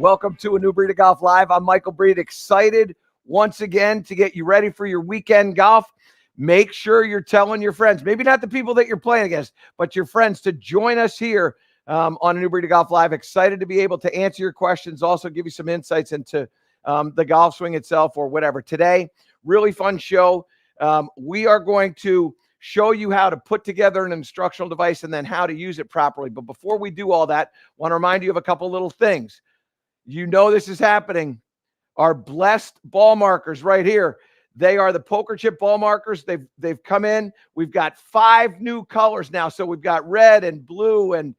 Welcome to A New Breed of Golf Live. I'm Michael Breed, excited once again to get you ready for your weekend golf. Make sure you're telling your friends, maybe not the people that you're playing against, but your friends, to join us here on A New Breed of Golf Live. Excited to be able to answer your questions, also give you some insights into the golf swing itself or whatever. Today, really fun show. We are going to show you how to put together an instructional device and then how to use it properly. But before we do all that, I want to remind you of a couple little things. You know this is happening. Our blessed ball markers right here. They are the poker chip ball markers. They've come in. We've got 5 new colors now. So we've got red and blue and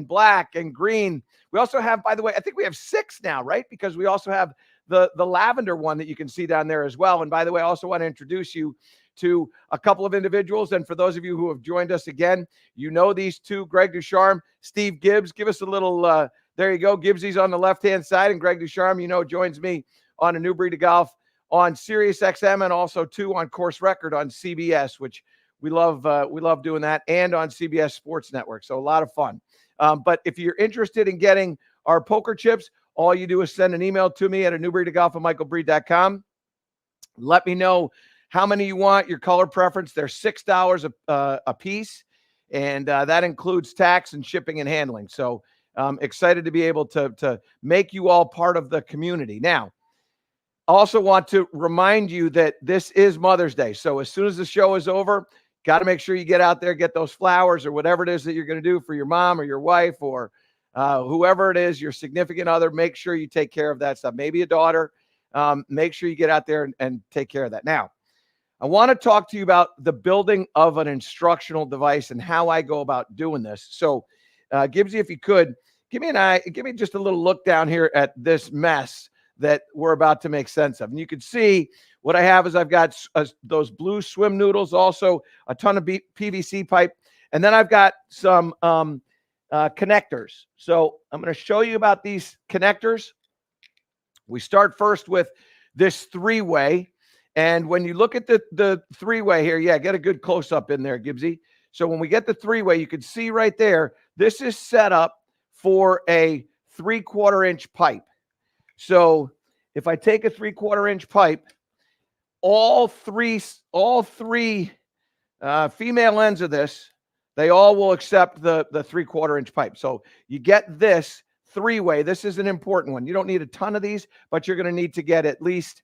black and green. We also have, by the way, I think we have 6 now, right? Because we also have the lavender one that you can see down there as well. And by the way, I also want to introduce you to a couple of individuals. And for those of you who have joined us again, you know these two, Greg Ducharme, Steve Gibbs. Give us a little, there you go. Gibbsy's on the left-hand side, and Greg Ducharme, you know, joins me on A New Breed of Golf on Sirius XM and also, too, on Course Record on CBS, which we love doing that, and on CBS Sports Network. So a lot of fun. But if you're interested in getting our poker chips, all you do is send an email to me at anewbreedofgolf@michaelbreed.com. Let me know how many you want, your color preference. They're $6 a piece, and that includes tax and shipping and handling. So excited to be able to make you all part of the community. Now, I also want to remind you that this is Mother's Day. So as soon as the show is over, got to make sure you get out there, get those flowers or whatever it is that you're going to do for your mom or your wife or whoever it is, your significant other. Make sure you take care of that stuff. Maybe a daughter. Make sure you get out there and take care of that. Now, I want to talk to you about the building of an instructional device and how I go about doing this. So, Gibbsy, if you could, give me just a little look down here at this mess that we're about to make sense of. And you can see what I have is I've got those blue swim noodles, also a ton of PVC pipe, and then I've got some connectors. So I'm going to show you about these connectors. We start first with this 3-way. And when you look at the 3-way here, yeah, get a good close-up in there, Gibbsy. So when we get the 3-way, you can see right there, this is set up for a 3/4-inch pipe. So if I take a 3/4-inch pipe, all three female ends of this, they all will accept the 3/4-inch pipe. So you get this 3-way. This is an important one. You don't need a ton of these, but you're going to need to get at least,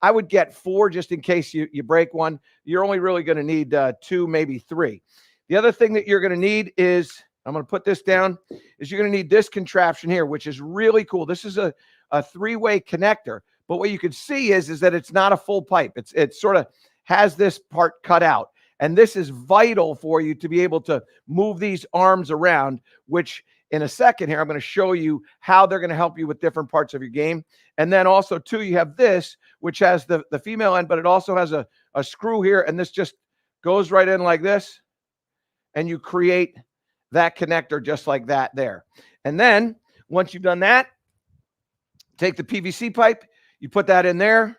I would get 4 just in case you break one. You're only really going to need 2, maybe 3. The other thing that you're going to need is, I'm going to put this down, is you're going to need this contraption here, which is really cool. This is a 3-way connector. But what you can see is that it's not a full pipe. It sort of has this part cut out. And this is vital for you to be able to move these arms around, which in a second here, I'm going to show you how they're going to help you with different parts of your game. And then also, too, you have this, which has the female end, but it also has a screw here. And this just goes right in like this. And you create that connector just like that there. And then once you've done that, take the PVC pipe, you put that in there.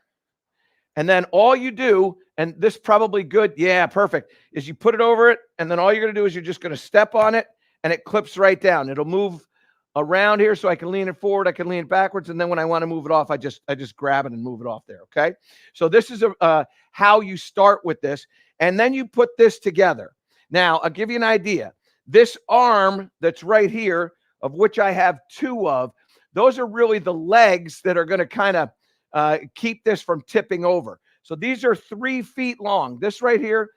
And then all you do, and this probably good, yeah, perfect, is you put it over it. And then all you're going to do is you're just going to step on it and it clips right down. It'll move around here so I can lean it forward. I can lean it backwards. And then when I want to move it off, I just grab it and move it off there. Okay. So this is how you start with this. And then you put this together. Now I'll give you an idea. This arm that's right here, of which I have 2 of, those are really the legs that are going to kind of keep this from tipping over. So these are 3 feet long. This right here,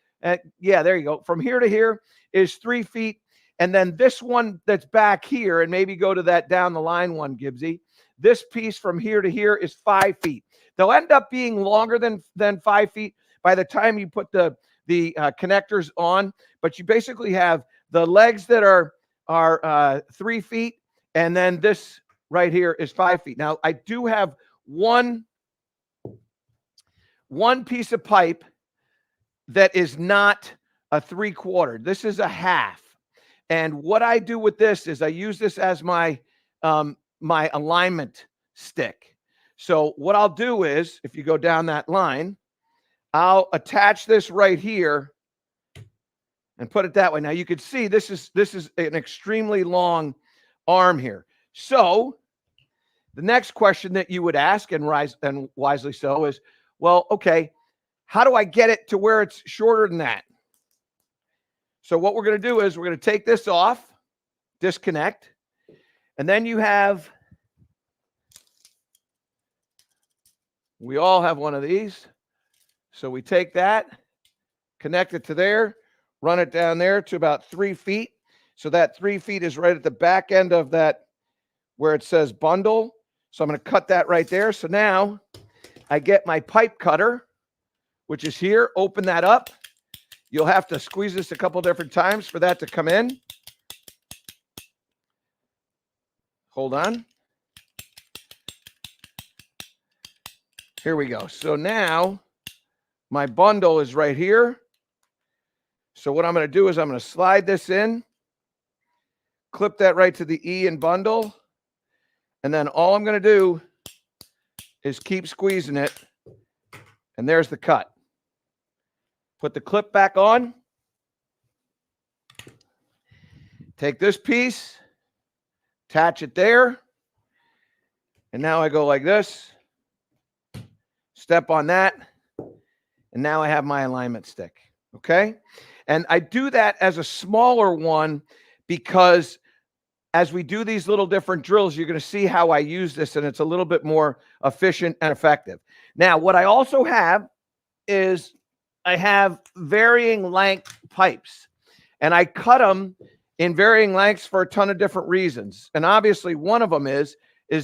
yeah, there you go. From here to here is 3 feet. And then this one that's back here, and maybe go to that down the line one, Gibbsy. This piece from here to here is 5 feet. They'll end up being longer than 5 feet by the time you put the connectors on. But you basically have the legs that are 3 feet, and then this right here is 5 feet. Now, I do have one piece of pipe that is not a 3/4. This is a half. And what I do with this is I use this as my my alignment stick. So what I'll do is, if you go down that line, I'll attach this right here and put it that way. Now you can see this is an extremely long arm here. So The next question that you would ask, and wisely so, is, well, okay, how do I get it to where it's shorter than that? So what we're going to do is we're going to take this off, disconnect, and then we all have one of these. So we take that, connect it to there, run it down there to about 3 feet. So that 3 feet is right at the back end of that where it says bundle. So I'm going to cut that right there. So now I get my pipe cutter, which is here. Open that up. You'll have to squeeze this a couple different times for that to come in. Hold on. Here we go. So now my bundle is right here. So what I'm going to do is I'm going to slide this in, clip that right to the E in bundle. And then all I'm going to do is keep squeezing it. And there's the cut. Put the clip back on. Take this piece, attach it there. And now I go like this. Step on that. And now I have my alignment stick. Okay? And I do that as a smaller one because as we do these little different drills, you're going to see how I use this, and it's a little bit more efficient and effective. Now, what I also have is I have varying length pipes, and I cut them in varying lengths for a ton of different reasons. And obviously one of them is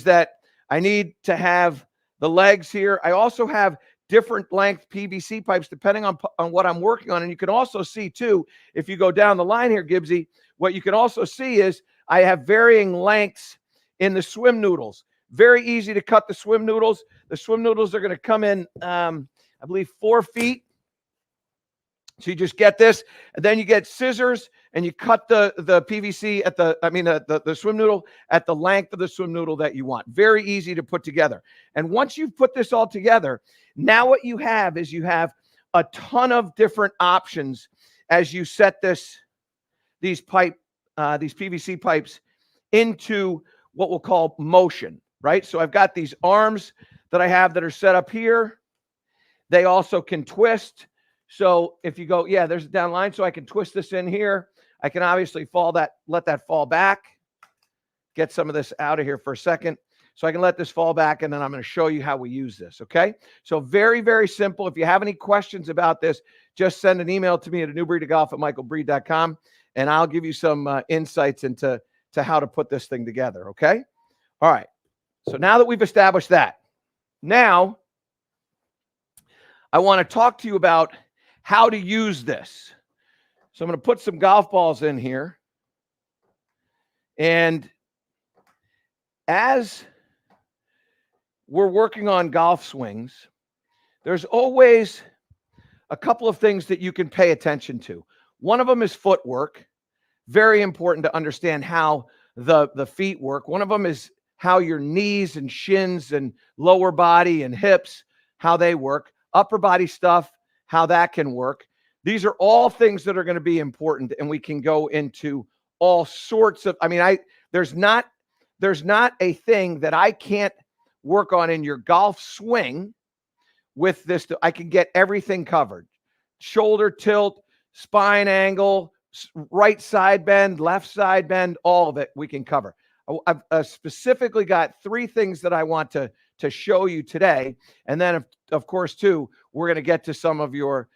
that I need to have the legs here. I also have different length PVC pipes depending on what I'm working on. And you can also see too, if you go down the line here, Gibbsy, what you can also see is I have varying lengths in the swim noodles. Very easy to cut the swim noodles. The swim noodles are going to come in, I believe, 4 feet. So you just get this, and then you get scissors, and you cut the PVC at the swim noodle at the length of the swim noodle that you want. Very easy to put together. And once you've put this all together, now what you have is you have a ton of different options as you set these PVC pipes into what we'll call motion, right? So I've got these arms that I have that are set up here. They also can twist. So if you go, yeah, there's a down line, so I can twist this in here. I can obviously let that fall back. Get some of this out of here for a second. So I can let this fall back, and then I'm going to show you how we use this, okay? So very, very simple. If you have any questions about this, just send an email to me at newbreedofgolf@michaelbreed.com, and I'll give you some insights into how to put this thing together, okay? All right. So now that we've established that, now I want to talk to you about how to use this. So I'm going to put some golf balls in here. And as we're working on golf swings, there's always a couple of things that you can pay attention to. One of them is footwork. Very important to understand how the feet work. One of them is how your knees and shins and lower body and hips, how they work. Upper body stuff, how that can work. These are all things that are going to be important, and we can go into all sorts of, there's not a thing that I can't work on in your golf swing with this. I can get everything covered. Shoulder tilt, spine angle, right side bend, left side bend, all of it we can cover. I've specifically got 3 things that I want to show you today. And then of course, too, we're going to get to some of your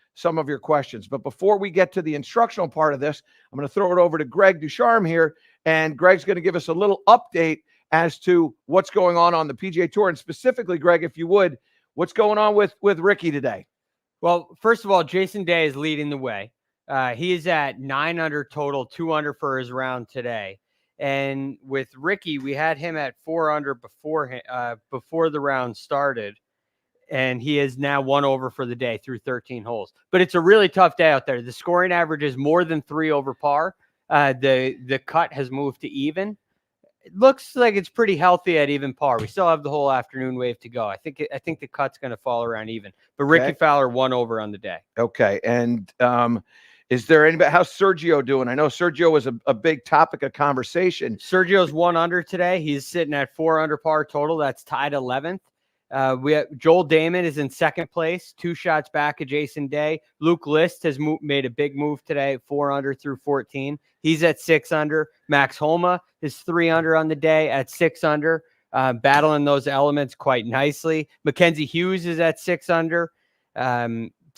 questions. But before we get to the instructional part of this, I'm going to throw it over to Greg Ducharme here. And Greg's going to give us a little update as to what's going on the PGA Tour. And specifically, Greg, if you would, what's going on with Ricky today? Well, first of all, Jason Day is leading the way. He is at 9 under total, 2 under for his round today. And with Ricky, we had him at 4 under before the round started. And he is now 1 over for the day through 13 holes. But it's a really tough day out there. The scoring average is more than 3 over par. The cut has moved to even. It looks like it's pretty healthy at even par. We still have the whole afternoon wave to go. I think the cut's going to fall around even. But Ricky Fowler 1 over on the day. Okay. And Is there anybody? How's Sergio doing? I know Sergio was a big topic of conversation. Sergio's 1 under today. He's sitting at 4 under par total. That's tied 11th. Joel Damon is in second place, 2 shots back of Jason Day. Luke List has made a big move today, 4 under through 14. He's at 6 under. Max Homa is 3 under on the day at 6 under, battling those elements quite nicely. Mackenzie Hughes is at 6 under.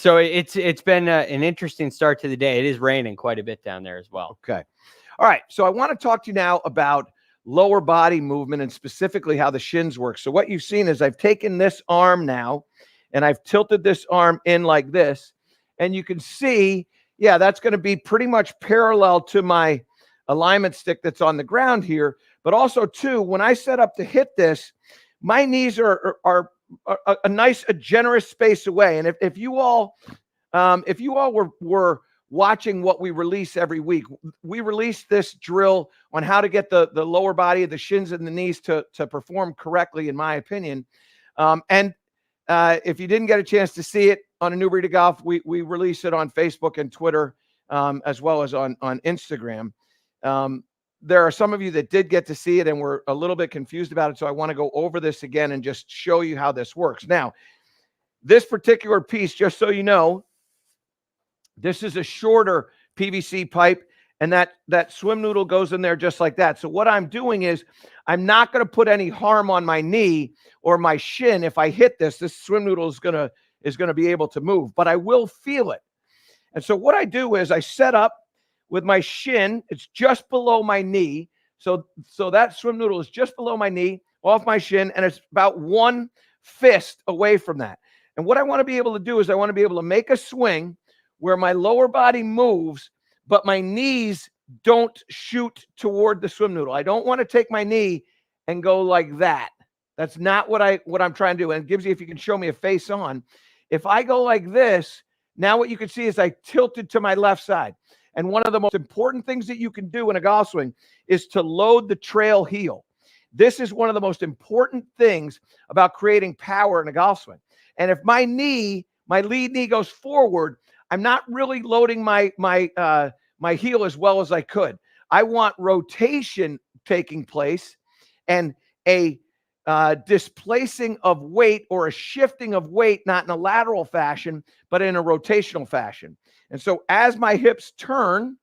So it's been an interesting start to the day. It is raining quite a bit down there as well. Okay. All right. So I want to talk to you now about lower body movement and specifically how the shins work. So what you've seen is I've taken this arm now and I've tilted this arm in like this. And you can see, yeah, that's going to be pretty much parallel to my alignment stick that's on the ground here. But also, too, when I set up to hit this, my knees are a generous space away. And if you all were watching what we release every week, we release this drill on how to get the lower body of the shins and the knees to perform correctly, in my opinion. If you didn't get a chance to see it on A New Breed of Golf, we release it on Facebook and Twitter, as well as on Instagram. There are some of you that did get to see it and were a little bit confused about it. So I want to go over this again and just show you how this works. Now, this particular piece, just so you know, this is a shorter PVC pipe, and that swim noodle goes in there just like that. So what I'm doing is I'm not going to put any harm on my knee or my shin. If I hit this swim noodle is going to be able to move, but I will feel it. And so what I do is I set up with my shin, it's just below my knee. So that swim noodle is just below my knee, off my shin, and it's about 1 fist away from that. And what I want to be able to do is I want to be able to make a swing where my lower body moves, but my knees don't shoot toward the swim noodle. I don't want to take my knee and go like that. That's not what I'm trying to do. And it gives you, if you can show me a face on, if I go like this, now what you can see is I tilted to my left side. And one of the most important things that you can do in a golf swing is to load the trail heel. This is one of the most important things about creating power in a golf swing. And if my lead knee goes forward, I'm not really loading my heel as well as I could. I want rotation taking place and a displacing of weight or a shifting of weight, not in a lateral fashion, but in a rotational fashion. And so as my hips turn,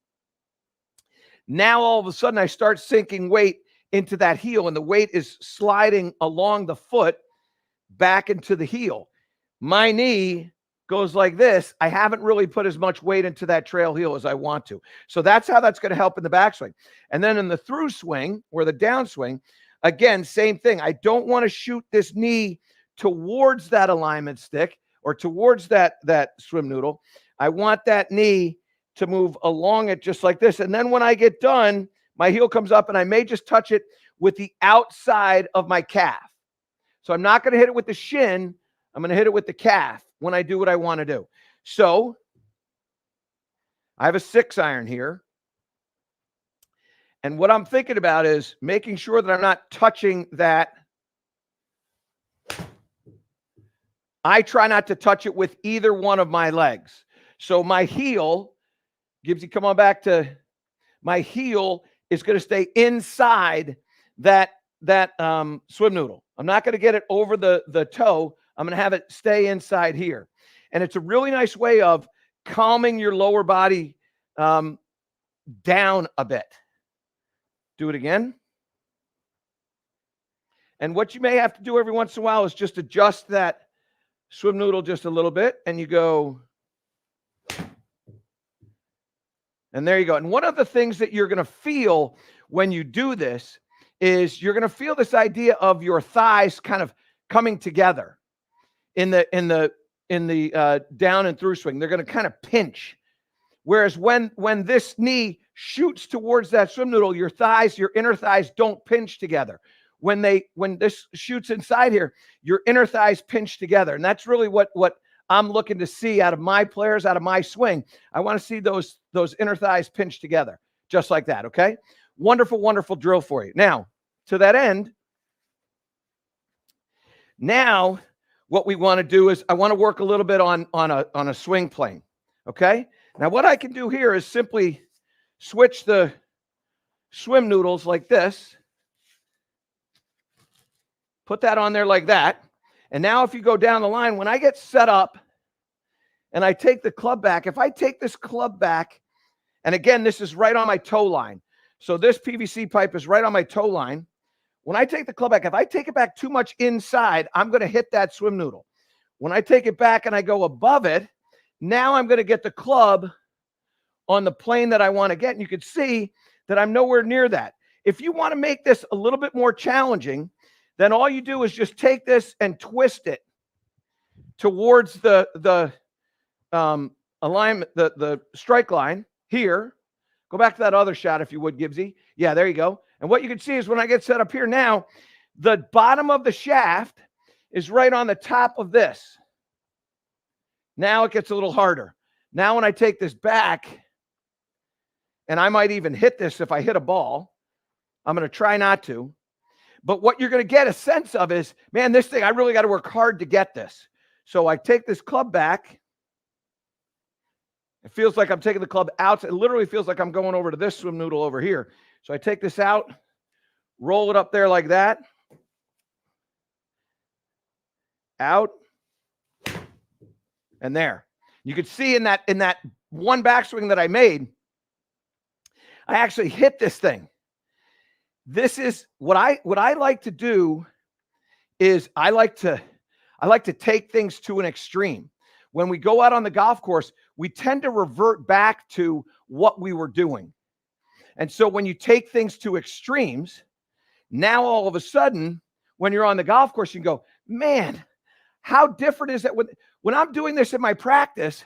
now all of a sudden I start sinking weight into that heel, and the weight is sliding along the foot back into the heel. My knee goes like this. I haven't really put as much weight into that trail heel as I want to. So that's how that's going to help in the backswing. And then in the through swing or the downswing, again, same thing. I don't want to shoot this knee towards that alignment stick or towards that swim noodle. I want that knee to move along it just like this. And then when I get done, my heel comes up and I may just touch it with the outside of my calf. So I'm not going to hit it with the shin. I'm going to hit it with the calf when I do what I want to do. So I have a 6-iron here. And what I'm thinking about is making sure that I'm not touching that. I try not to touch it with either one of my legs. So my heel come on back to my heel is going to stay inside that swim noodle. I'm not going to get it over the toe. I'm going to have it stay inside here. And it's a really nice way of calming your lower body down a bit. Do it again. And what you may have to do every once in a while is just adjust that swim noodle just a little bit, and you go. And there you go. And one of the things that you're going to feel when you do this is you're going to feel this idea of your thighs kind of coming together in the down and through swing. They're going to kind of pinch. Whereas when this knee shoots towards that swim noodle, your inner thighs don't pinch together. When this shoots inside here, your inner thighs pinch together. And that's really what I'm looking to see out of my players, out of my swing. I want to see those inner thighs pinch together, just like that, okay? Wonderful, wonderful drill for you. Now, to that end, what we want to do is I want to work a little bit on a swing plane, okay? Now, what I can do here is simply switch the swim noodles like this. Put that on there like that. And now if you go down the line, when I get set up and I take the club back, if I take this club back, and again, this is right on my toe line. So this PVC pipe is right on my toe line. When I take the club back, if I take it back too much inside, I'm going to hit that swim noodle. When I take it back and I go above it, now I'm going to get the club on the plane that I want to get. And you can see that I'm nowhere near that. If you want to make this a little bit more challenging, then all you do is just take this and twist it towards the alignment, the strike line here. Go back to that other shot if you would, Gibbsy. Yeah, there you go. And what you can see is when I get set up here now, the bottom of the shaft is right on the top of this. Now it gets a little harder. Now when I take this back, and I might even hit this if I hit a ball. I'm going to try not to. But what you're going to get a sense of is, man, this thing, I really got to work hard to get this. So I take this club back. It feels like I'm taking the club out. It literally feels like I'm going over to this swim noodle over here. So I take this out, roll it up there like that. Out. And there. You can see in that one backswing that I made, I actually hit this thing. This is what I like to do is I like to take things to an extreme. When we go out on the golf course, we tend to revert back to what we were doing. And so when you take things to extremes, now all of a sudden, when you're on the golf course, you go, man, how different is that? When I'm doing this in my practice,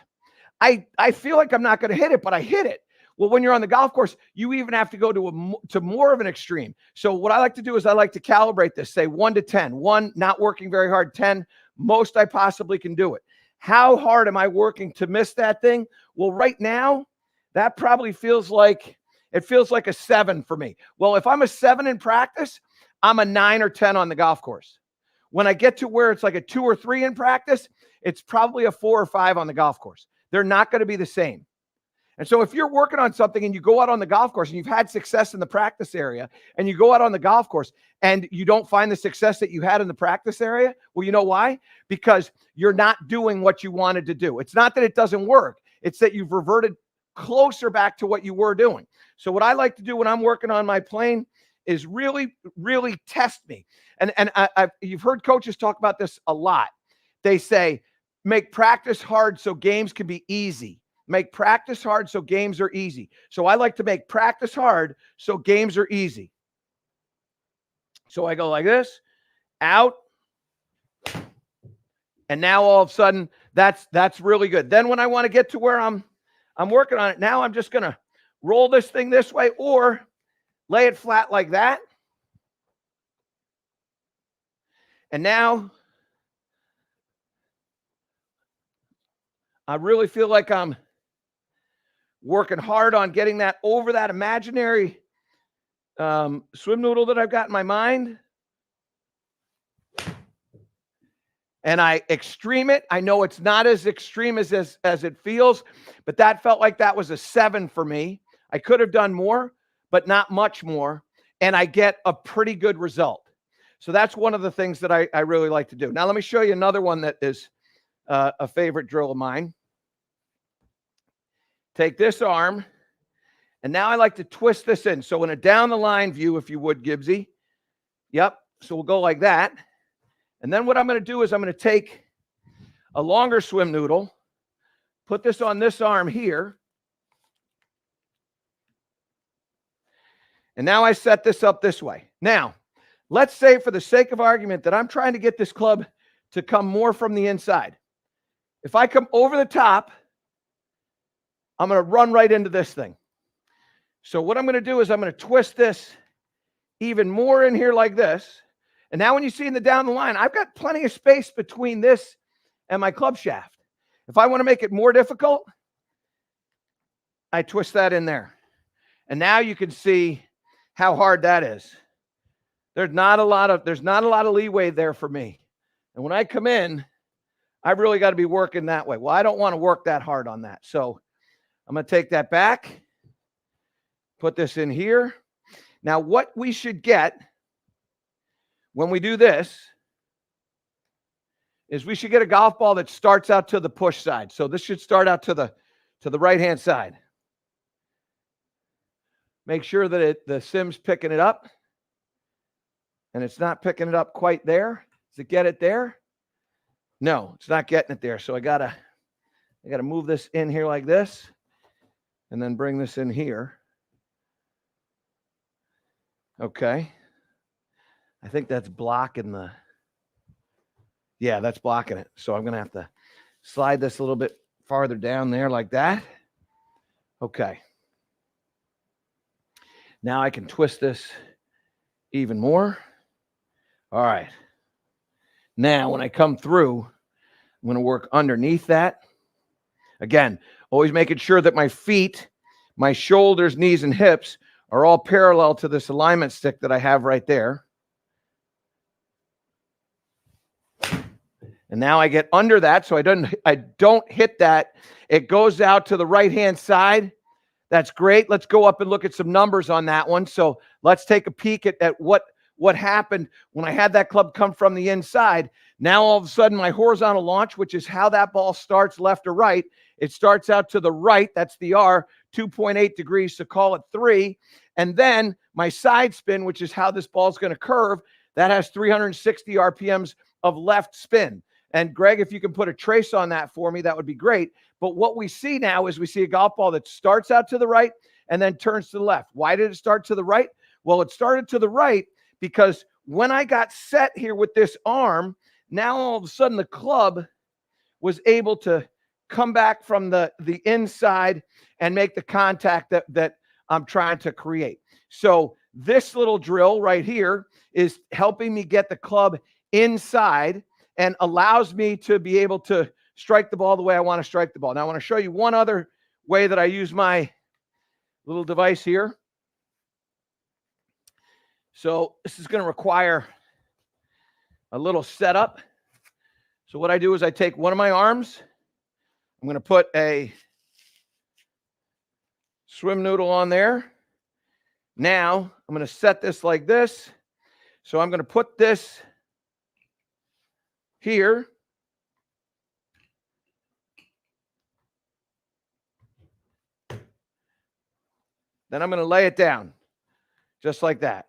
I feel like I'm not going to hit it, but I hit it. Well, when you're on the golf course, you even have to go to more of an extreme. So what I like to do is I like to calibrate this, say 1 to 10. 1, not working very hard. 10, most I possibly can do it. How hard am I working to miss that thing? Well, right now, that probably feels like a 7 for me. Well, if I'm a 7 in practice, I'm a 9 or 10 on the golf course. When I get to where it's like a 2 or 3 in practice, it's probably a 4 or 5 on the golf course. They're not going to be the same. And so if you're working on something and you go out on the golf course and you've had success in the practice area and you go out on the golf course and you don't find the success that you had in the practice area, well, you know why? Because you're not doing what you wanted to do. It's not that it doesn't work. It's that you've reverted closer back to what you were doing. So what I like to do when I'm working on my plane is really, really test me. And you've heard coaches talk about this a lot. They say, make practice hard so games can be easy. Make practice hard so games are easy. So I like to make practice hard so games are easy. So I go like this, out. And now all of a sudden, that's really good. Then when I want to get to where I'm working on it, now I'm just going to roll this thing this way or lay it flat like that. And now I really feel like I'm working hard on getting that over that imaginary swim noodle that I've got in my mind. And I extreme it. I know it's not as extreme as it feels, but that felt like that was a 7 for me. I could have done more, but not much more. And I get a pretty good result. So that's one of the things that I really like to do. Now, let me show you another one that is a favorite drill of mine. Take this arm, and now I like to twist this in. So in a down the line view, if you would, Gibbsy. Yep. So we'll go like that. And then what I'm going to do is I'm going to take a longer swim noodle, put this on this arm here. And now I set this up this way. Now, let's say for the sake of argument that I'm trying to get this club to come more from the inside. If I come over the top, I'm going to run right into this thing. So what I'm going to do is I'm going to twist this even more in here like this. And now when you see in the down the line, I've got plenty of space between this and my club shaft. If I want to make it more difficult, I twist that in there. And now you can see how hard that is. There's not a lot of leeway there for me. And when I come in, I've really got to be working that way. Well, I don't want to work that hard on that. So I'm going to take that back, put this in here. Now, what we should get when we do this is we should get a golf ball that starts out to the push side. So this should start out to the right-hand side. Make sure that the sim's picking it up. And it's not picking it up quite there. Does it get it there? No, it's not getting it there. So I gotta move this in here like this, and then bring this in here. Okay. I think that's blocking the. Yeah, that's blocking it. So I'm gonna have to slide this a little bit farther down there like that. Okay. Now I can twist this even more. All right. Now, when I come through, I'm going to work underneath that. Again, always making sure that my feet, my shoulders, knees, and hips are all parallel to this alignment stick that I have right there. And now I get under that, so I don't hit that. It goes out to the right-hand side. That's great. Let's go up and look at some numbers on that one. So let's take a peek at what happened when I had that club come from the inside. Now, all of a sudden, my horizontal launch, which is how that ball starts left or right, it starts out to the right. That's the R, 2.8 degrees, so call it 3. And then my side spin, which is how this ball is going to curve, that has 360 RPMs of left spin. And Greg, if you can put a trace on that for me, that would be great. But what we see now is we see a golf ball that starts out to the right and then turns to the left. Why did it start to the right? Well, it started to the right because when I got set here with this arm, now all of a sudden the club was able to come back from the inside and make the contact that I'm trying to create. So this little drill right here is helping me get the club inside and allows me to be able to strike the ball the way I want to strike the ball. Now I want to show you one other way that I use my little device here. So this is going to require a little setup. So what I do is I take one of my arms. I'm going to put a swim noodle on there. Now I'm going to set this like this. So I'm going to put this here. Then I'm going to lay it down just like that.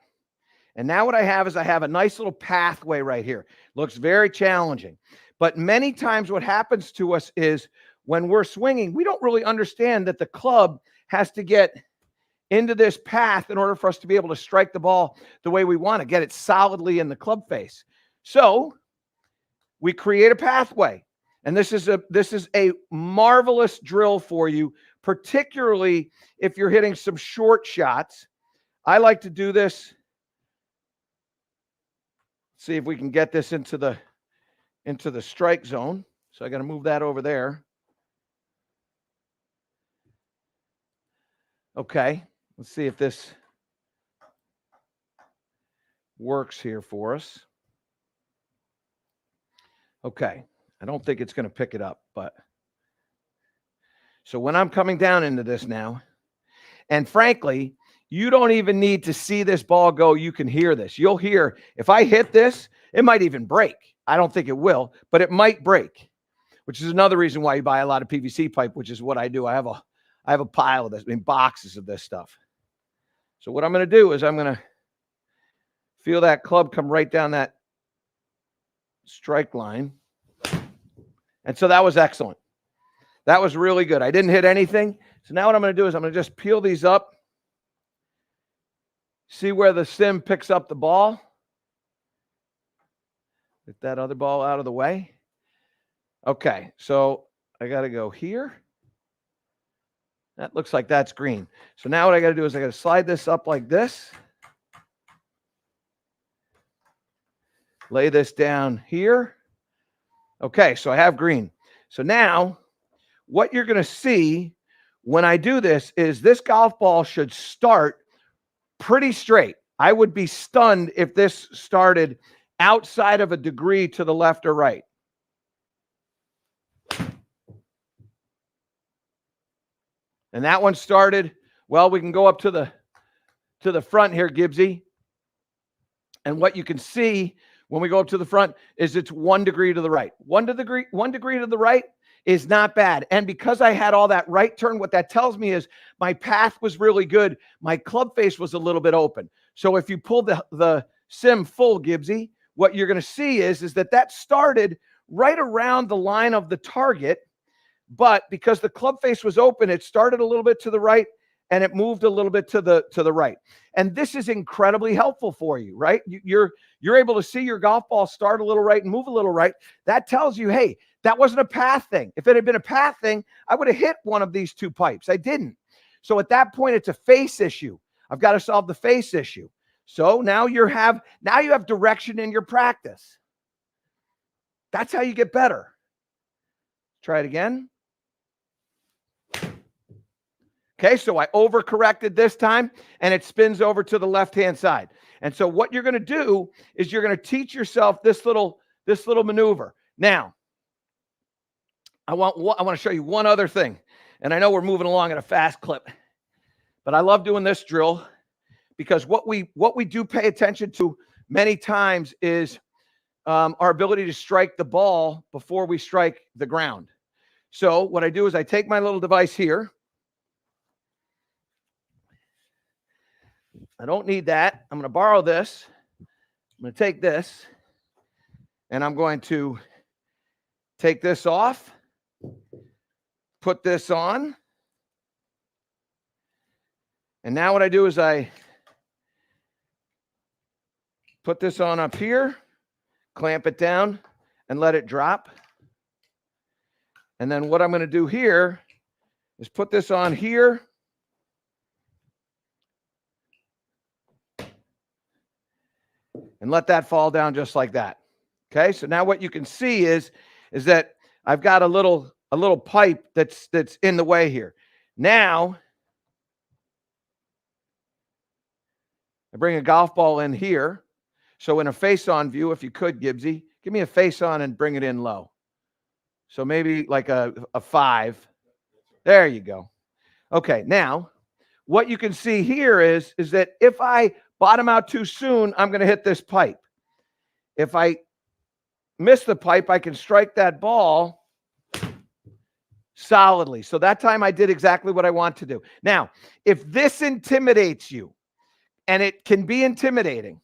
And now what I have is I have a nice little pathway right here. Looks very challenging. But many times what happens to us is when we're swinging, we don't really understand that the club has to get into this path in order for us to be able to strike the ball the way we want to, get it solidly in the club face. So we create a pathway. And this is a marvelous drill for you, particularly if you're hitting some short shots. I like to do this. See if we can get this into the strike zone. So I got to move that over there. Okay, let's see if this works here for us. Okay, I don't think it's going to pick it up, but so when I'm coming down into this now, and frankly, you don't even need to see this ball go. You can hear this. You'll hear, if I hit this, it might even break. I don't think it will, but it might break, which is another reason why you buy a lot of PVC pipe, which is what I do. I have a pile of this, boxes of this stuff. So what I'm going to do is I'm going to feel that club come right down that strike line. And so that was excellent. That was really good. I didn't hit anything. So now what I'm going to do is I'm going to just peel these up. See where the sim picks up the ball. Get that other ball out of the way. Okay, so I got to go here. That looks like that's green. So now what I got to do is I got to slide this up like this. Lay this down here. Okay, so I have green. So now what you're going to see when I do this is this golf ball should start pretty straight. I would be stunned if this started outside of a degree to the left or right. And that one started, well, we can go up to the front here, Gibbsy. And what you can see when we go up to the front is it's 1 degree to the right. 1 degree to the right is not bad. And because I had all that right turn, what that tells me is my path was really good. My club face was a little bit open. So if you pull the sim full, Gibbsy, what you're going to see is that started right around the line of the target. But because the club face was open, it started a little bit to the right and it moved a little bit to the right. And this is incredibly helpful for you, right? You're able to see your golf ball start a little right and move a little right. That tells you, hey, that wasn't a path thing. If it had been a path thing, I would have hit one of these 2 pipes. I didn't. So at that point, it's a face issue. I've got to solve the face issue. So now you have direction in your practice. That's how you get better. Try it again. Okay, so I overcorrected this time, and it spins over to the left-hand side. And so what you're going to do is you're going to teach yourself this little maneuver. Now, I want to show you one other thing. And I know we're moving along at a fast clip, but I love doing this drill because what we do pay attention to many times is our ability to strike the ball before we strike the ground. So what I do is I take my little device here. I don't need that. I'm going to borrow this. I'm going to take this, and I'm going to take this off, put this on. And now what I do is I put this on up here, clamp it down, and let it drop. And then what I'm going to do here is put this on here. And let that fall down just like that. Okay, so now what you can see is that I've got a little pipe that's in the way here. Now I bring a golf ball in here. So in a face-on view, if you could, Gibbsy, give me a face-on and bring it in low. So maybe like a 5. There you go. Okay, now what you can see here is that if I bottom out too soon, I'm going to hit this pipe. If I miss the pipe, I can strike that ball solidly. So that time I did exactly what I want to do. Now, if this intimidates you, and it can be intimidating,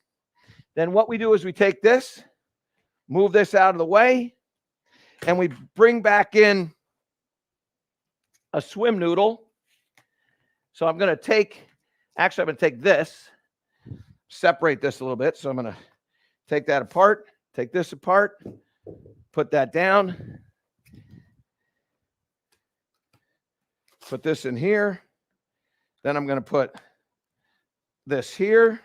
then what we do is we take this, move this out of the way, and we bring back in a swim noodle. So I'm going to take this, separate this a little bit. So I'm going to take that apart, take this apart, put that down, put this in here. Then I'm going to put this here.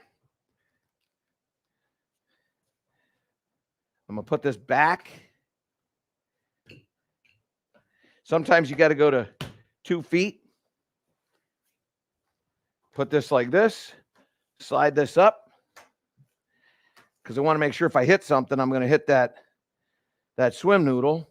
I'm going to put this back. Sometimes you got to go to 2 feet. Put this like this. Slide this up. Because I want to make sure if I hit something, I'm going to hit that swim noodle.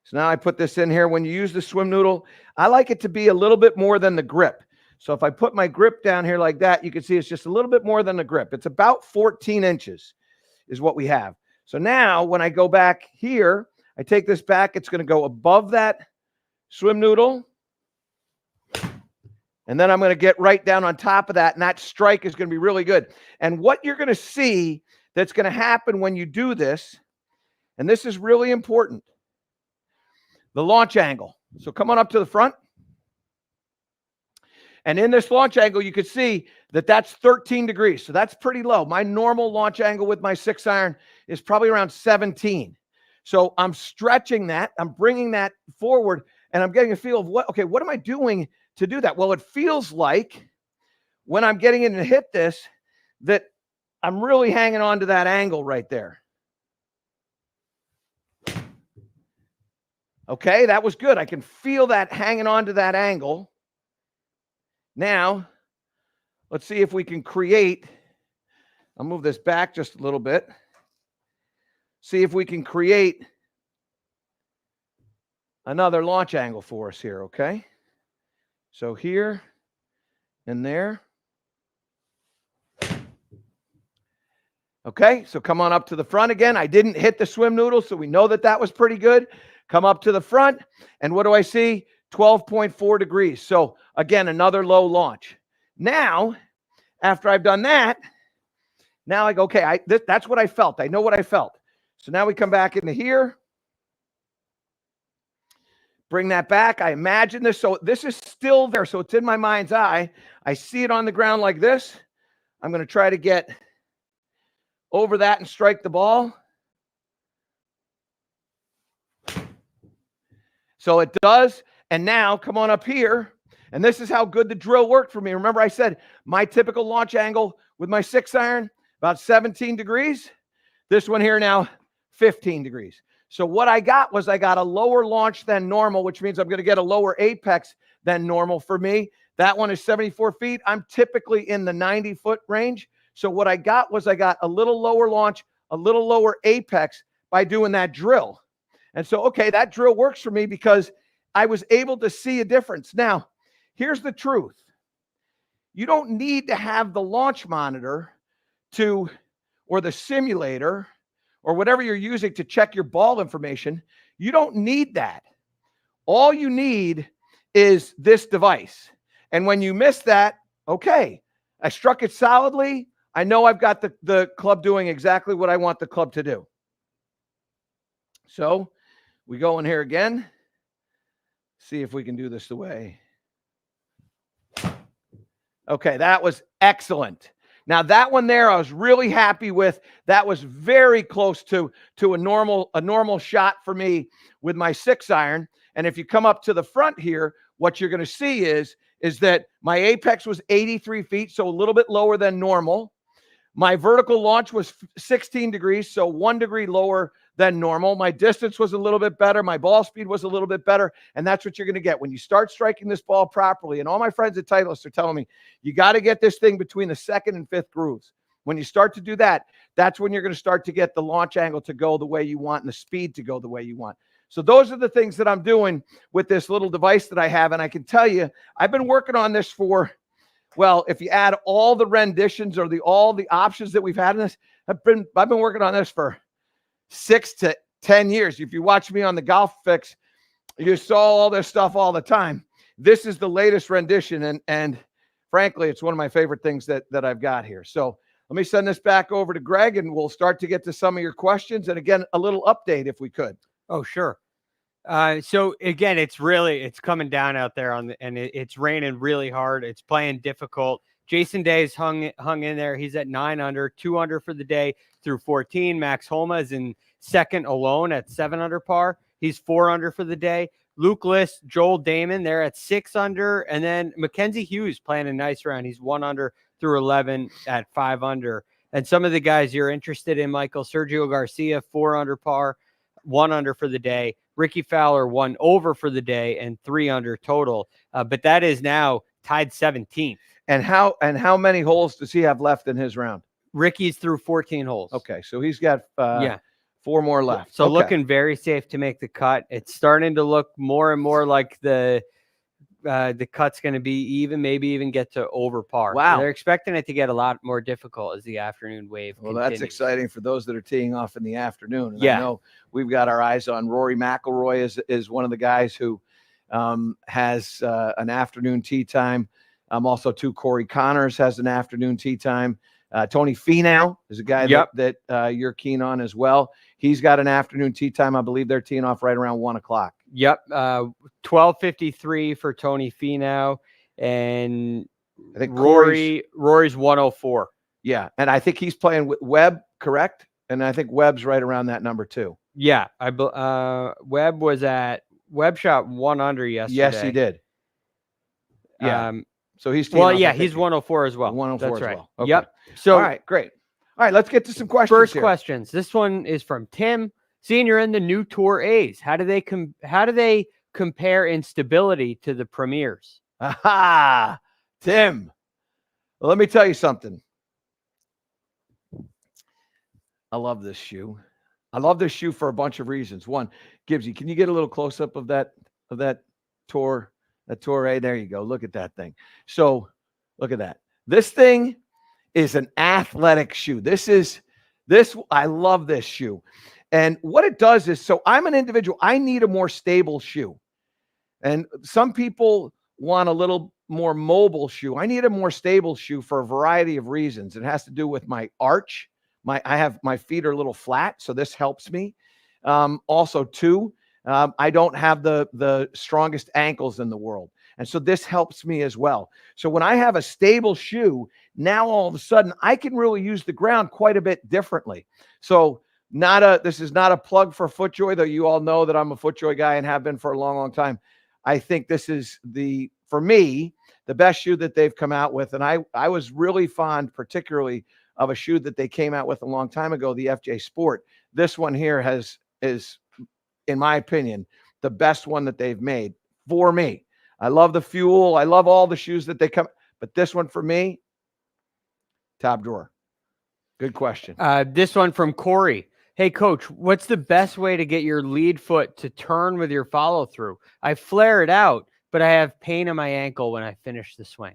So now I put this in here. When you use the swim noodle, I like it to be a little bit more than the grip. So if I put my grip down here like that, you can see it's just a little bit more than the grip. It's about 14 inches is what we have. So now when I go back here, I take this back. It's going to go above that swim noodle. And then I'm going to get right down on top of that. And that strike is going to be really good. And what you're going to see that's going to happen when you do this, and this is really important, the launch angle. So come on up to the front. And in this launch angle, you can see that that's 13 degrees. So that's pretty low. My normal launch angle with my 6-iron is probably around 17. So I'm stretching that. I'm bringing that forward, and I'm getting a feel of what am I doing to do that? Well, it feels like when I'm getting in to hit this, that I'm really hanging on to that angle right there. Okay, that was good. I can feel that hanging on to that angle. Now, let's see if we can create, I'll move this back just a little bit. See if we can create another launch angle for us here, okay? So here and there. Okay, so come on up to the front again. I didn't hit the swim noodle, so we know that that was pretty good. Come up to the front, and what do I see? 12.4 degrees. So again, another low launch. Now, after I've done that, now I go, okay, that's what I felt. I know what I felt. So now we come back into here. Bring that back. I imagine this. So this is still there. So it's in my mind's eye. I see it on the ground like this. I'm going to try to get over that and strike the ball. So it does. And now come on up here. And this is how good the drill worked for me. Remember I said my typical launch angle with my 6-iron, about 17 degrees. This one here now, 15 degrees. So what I got was I got a lower launch than normal, which means I'm going to get a lower apex than normal for me. That one is 74 feet. I'm typically in the 90-foot range. So what I got was I got a little lower launch, a little lower apex by doing that drill. And so, okay, that drill works for me because I was able to see a difference. Now, here's the truth. You don't need to have the launch monitor or the simulator or whatever you're using to check your ball information. You don't need that. All you need is this device. And when you miss that, okay, I struck it solidly. I know I've got the club doing exactly what I want the club to do. So we go in here again. See if we can do this the way. Okay, that was excellent. Now that one there, I was really happy with. That was very close to a normal shot for me with my 6-iron. And if you come up to the front here, what you're going to see is that my apex was 83 feet, so a little bit lower than normal. My vertical launch was 16 degrees, so 1 degree lower than normal. My distance was a little bit better. My ball speed was a little bit better. And that's what you're going to get when you start striking this ball properly. And all my friends at Titleist are telling me, you got to get this thing between the 2nd and 5th grooves. When you start to do that, that's when you're going to start to get the launch angle to go the way you want and the speed to go the way you want. So those are the things that I'm doing with this little device that I have. And I can tell you, I've been working on this for, well, if you add all the renditions or all the options that we've had in this, I've been working on this for 6 to 10 years. If you watch me on the Golf Fix, you saw all this stuff all the time. This is the latest rendition, and frankly, it's one of my favorite things that I've got here. So let me send this back over to Greg, and we'll start to get to some of your questions. And again, a little update if we could. Oh, sure. So again, it's coming down out there and it's raining really hard. It's playing difficult. Jason Day's hung in there. He's at 9 under, 2 under for the day through 14. Max Homa is in second alone at 7 under par. He's 4 under for the day. Luke List, Joel Damon, they're at 6 under. And then Mackenzie Hughes playing a nice round. He's 1 under through 11 at 5 under. And some of the guys you're interested in, Michael, Sergio Garcia, 4 under par, 1 under for the day. Ricky Fowler, 1 over for the day and 3 under total. But that is now tied 17th. And how many holes does he have left in his round? Ricky's through 14 holes. Okay, so he's got 4 more left. So okay. Looking very safe to make the cut. It's starting to look more and more like the cut's going to be even, maybe even get to over par. Wow. They're expecting it to get a lot more difficult as the afternoon wave continues. That's exciting for those that are teeing off in the afternoon. And yeah. I know we've got our eyes on Rory McIlroy is one of the guys who has an afternoon tee time. Also, too, Corey Connors has an afternoon tee time. Tony Finau is a guy that you're keen on as well. He's got an afternoon tee time. I believe they're teeing off right around 1 o'clock. Yep. 12:53 for Tony Finau. And I think Rory's 104. Yeah. And I think he's playing with Webb, correct? And I think Webb's right around that number too. Yeah. Webb shot 1 under yesterday. Yes, he did. Yeah. So he's he's 104 as well. 104 That's as right. well. Okay. Yep. So all right, great. All right, let's get to some questions. First questions. This one is from Tim. Seeing you're in the new Tour A's, how do they compare in stability to the Premiers? Aha, Tim. Well, let me tell you something. I love this shoe. I love this shoe for a bunch of reasons. One, Gibbsy, can you get a little close up of that Tour The Tour, there you go. Look at that thing. So look at that. This thing is an athletic shoe. I love this shoe. And what it does is, so I'm an individual, I need a more stable shoe. And some people want a little more mobile shoe. I need a more stable shoe for a variety of reasons. It has to do with my arch. My feet are a little flat, so this helps me. Also, too, I don't have the strongest ankles in the world. And so this helps me as well. So when I have a stable shoe, now all of a sudden I can really use the ground quite a bit differently. So this is not a plug for FootJoy, though you all know that I'm a FootJoy guy and have been for a long, long time. I think this is for me, the best shoe that they've come out with. And I was really fond, particularly, of a shoe that they came out with a long time ago, the FJ Sport. This one here is, in my opinion, the best one that they've made for me. I love the Fuel. I love all the shoes that they come, but this one for me, top drawer. Good question. This one from Corey. Hey, coach, what's the best way to get your lead foot to turn with your follow through? I flare it out, but I have pain in my ankle when I finish the swing.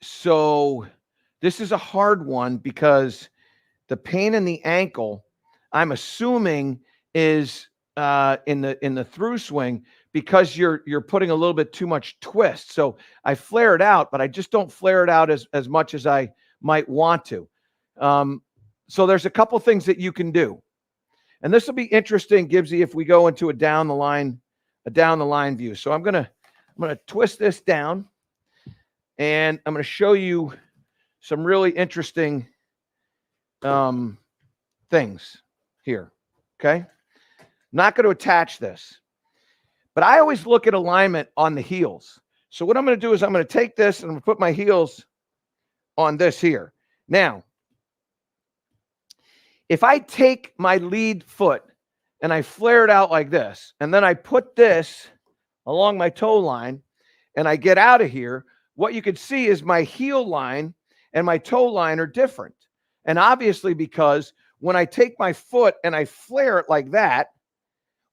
So this is a hard one because the pain in the ankle, I'm assuming, is in the through swing because you're putting a little bit too much twist. So I flare it out, but I just don't flare it out as much as I might want to. So there's a couple things that you can do. And this will be interesting, Gibbsy, if we go into a down the line view. So I'm gonna twist this down, and I'm gonna show you some really interesting things here. Okay. Not going to attach this, but I always look at alignment on the heels. So what I'm going to do is I'm going to take this and I'm going to put my heels on this here. Now, if I take my lead foot and I flare it out like this, and then I put this along my toe line and I get out of here, what you can see is my heel line and my toe line are different. And obviously, because when I take my foot and I flare it like that,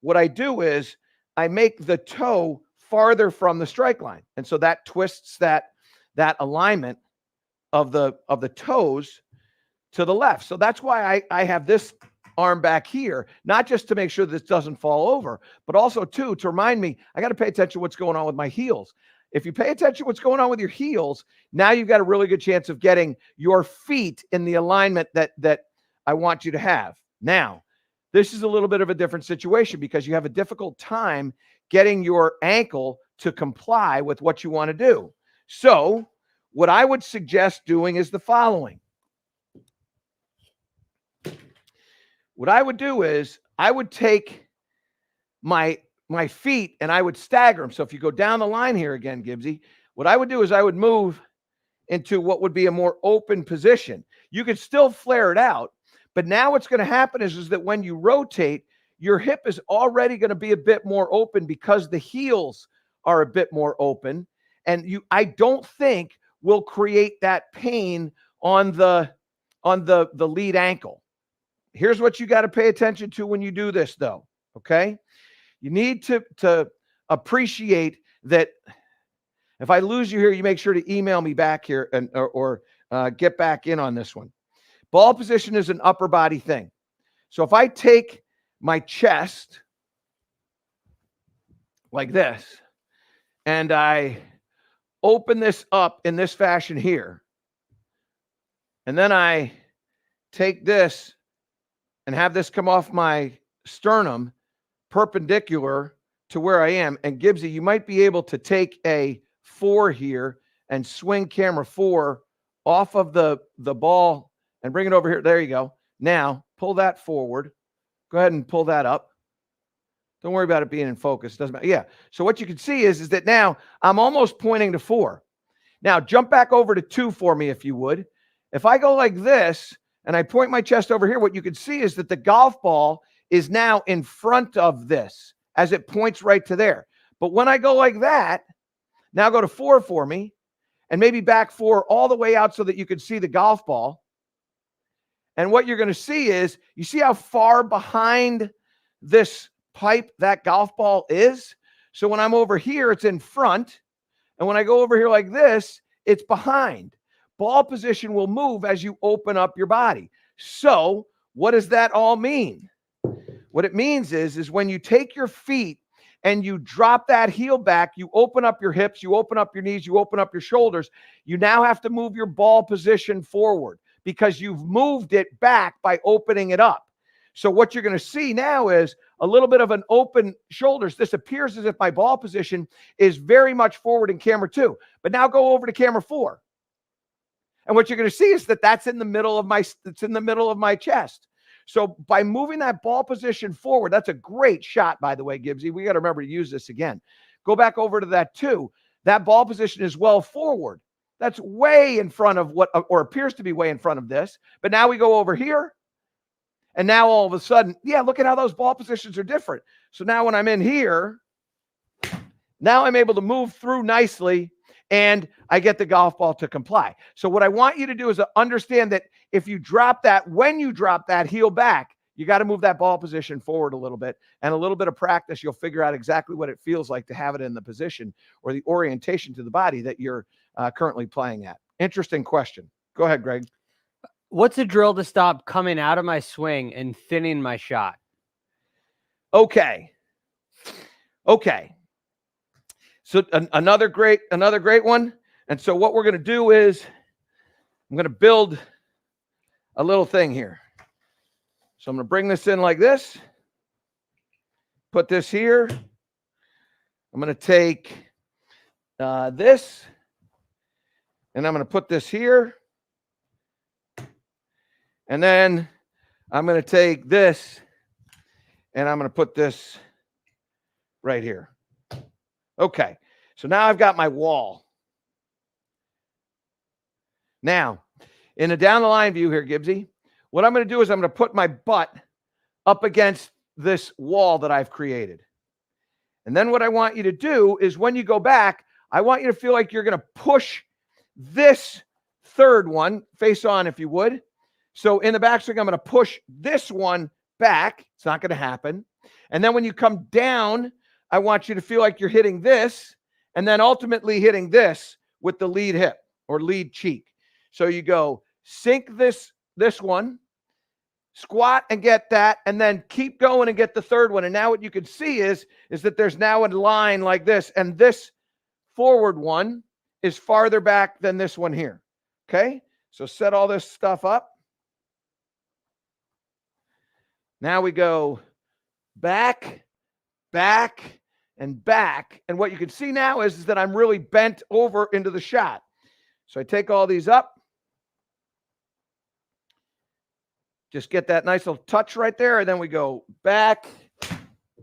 what I do is I make the toe farther from the strike line. And so that twists that alignment of the toes to the left. So that's why I have this arm back here, not just to make sure this doesn't fall over, but also too, to remind me, I got to pay attention to what's going on with my heels. If you pay attention to what's going on with your heels, now you've got a really good chance of getting your feet in the alignment that I want you to have. Now, this is a little bit of a different situation because you have a difficult time getting your ankle to comply with what you want to do. So what I would suggest doing is the following. What I would do is I would take my feet and I would stagger them. So if you go down the line here again, Gibbsy, what I would do is I would move into what would be a more open position. You could still flare it out, but now what's going to happen is that when you rotate, your hip is already going to be a bit more open because the heels are a bit more open. And I don't think will create that pain on the lead ankle. Here's what you got to pay attention to when you do this, though. Okay. You need to appreciate that. If I lose you here, you make sure to email me back here or get back in on this one. Ball position is an upper body thing. So if I take my chest like this and I open this up in this fashion here, and then I take this and have this come off my sternum perpendicular to where I am. And Gibbsy, you might be able to take a 4 here and swing camera 4 off of the ball and bring it over here. There you go. Now pull that forward. Go ahead and pull that up. Don't worry about it being in focus. Doesn't matter. Yeah. So what you can see is that now I'm almost pointing to 4. Now jump back over to 2 for me, if you would. If I go like this and I point my chest over here, what you can see is that the golf ball is now in front of this as it points right to there. But when I go like that, now go to 4 for me and maybe back 4 all the way out so that you can see the golf ball. And what you're going to see is, you see how far behind this pipe that golf ball is. So when I'm over here, it's in front. And when I go over here like this, it's behind. Ball position will move as you open up your body. So what does that all mean? What it means is when you take your feet and you drop that heel back, you open up your hips, you open up your knees, you open up your shoulders, you now have to move your ball position forward because you've moved it back by opening it up. So what you're going to see now is a little bit of an open shoulders. This appears as if my ball position is very much forward in camera 2. But now go over to camera 4. And what you're going to see is that that's in the middle of my chest. So by moving that ball position forward, that's a great shot, by the way, Gibbsy. We got to remember to use this again. Go back over to that 2. That ball position is well forward. That's way in front of what, or appears to be way in front of this. But now we go over here. And now all of a sudden, yeah, look at how those ball positions are different. So now when I'm in here, now I'm able to move through nicely and I get the golf ball to comply. So what I want you to do is understand that if you drop that, when you drop that heel back, you got to move that ball position forward a little bit, and a little bit of practice, you'll figure out exactly what it feels like to have it in the position or the orientation to the body that you're currently playing at. Interesting question. Go ahead, Greg. What's a drill to stop coming out of my swing and thinning my shot? Okay. So another great one. And so what we're going to do is I'm going to build a little thing here. So I'm going to bring this in like this. Put this here. I'm going to take this. And I'm going to put this here. And then I'm going to take this and I'm going to put this right here. Okay. So now I've got my wall. Now, in a down the line view here, Gibbsy, what I'm going to do is I'm going to put my butt up against this wall that I've created. And then what I want you to do is when you go back, I want you to feel like you're going to push this third one face on, if you would. So in the backswing, I'm going to push this one back. It's not going to happen. And then when you come down, I want you to feel like you're hitting this and then ultimately hitting this with the lead hip or lead cheek. So you go sink this one, squat and get that, and then keep going and get the third one. And now what you can see is that there's now a line like this, and this forward one is farther back than this one here. Okay? So set all this stuff up. Now we go back, back, and back. And what you can see now is that I'm really bent over into the shot. So I take all these up. Just get that nice little touch right there. And then we go back,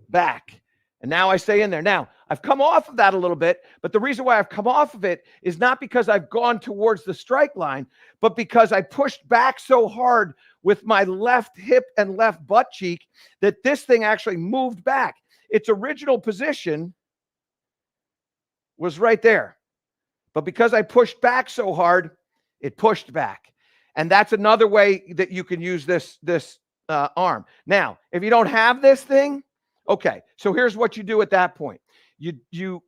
back. And now I stay in there. Now, I've come off of that a little bit, but the reason why I've come off of it is not because I've gone towards the strike line, but because I pushed back so hard with my left hip and left butt cheek that this thing actually moved back. Its original position was right there. But because I pushed back so hard, it pushed back. And that's another way that you can use this arm. Now, if you don't have this thing, okay, so here's what you do at that point. You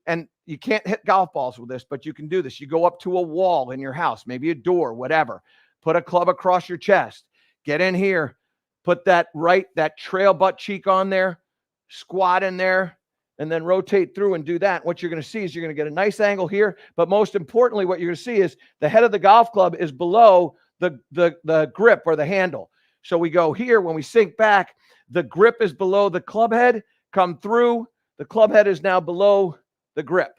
can't hit golf balls with this, but you can do this. You go up to a wall in your house, maybe a door, whatever. Put a club across your chest. Get in here. Put that trail butt cheek on there. Squat in there. And then rotate through and do that. What you're going to see is you're going to get a nice angle here. But most importantly, what you're going to see is the head of the golf club is below the grip or the handle. So we go here. When we sink back, the grip is below the club head. Come through. The club head is now below the grip.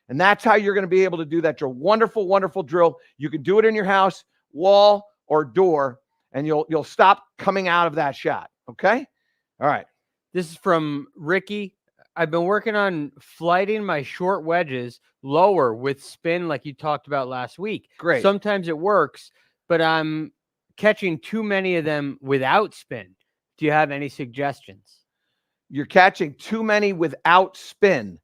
And that's how you're going to be able to do that drill. Wonderful, wonderful drill. You can do it in your house, wall, or door, and you'll stop coming out of that shot. Okay? All right. This is from Ricky. I've been working on flighting my short wedges lower with spin like you talked about last week. Great. Sometimes it works, but I'm catching too many of them without spin. Do you have any suggestions? You're catching too many without spin.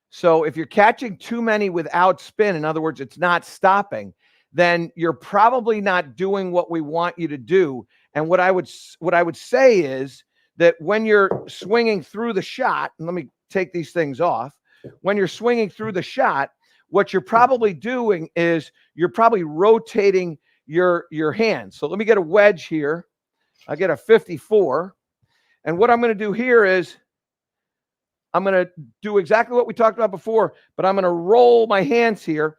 So if you're catching too many without spin, in other words, it's not stopping, then you're probably not doing what we want you to do. And what I would say is that when you're swinging through the shot, and let me take these things off. When you're swinging through the shot, what you're probably doing is you're probably rotating your hands. So let me get a wedge here. I get a 54. And what I'm going to do here is I'm going to do exactly what we talked about before, but I'm going to roll my hands here.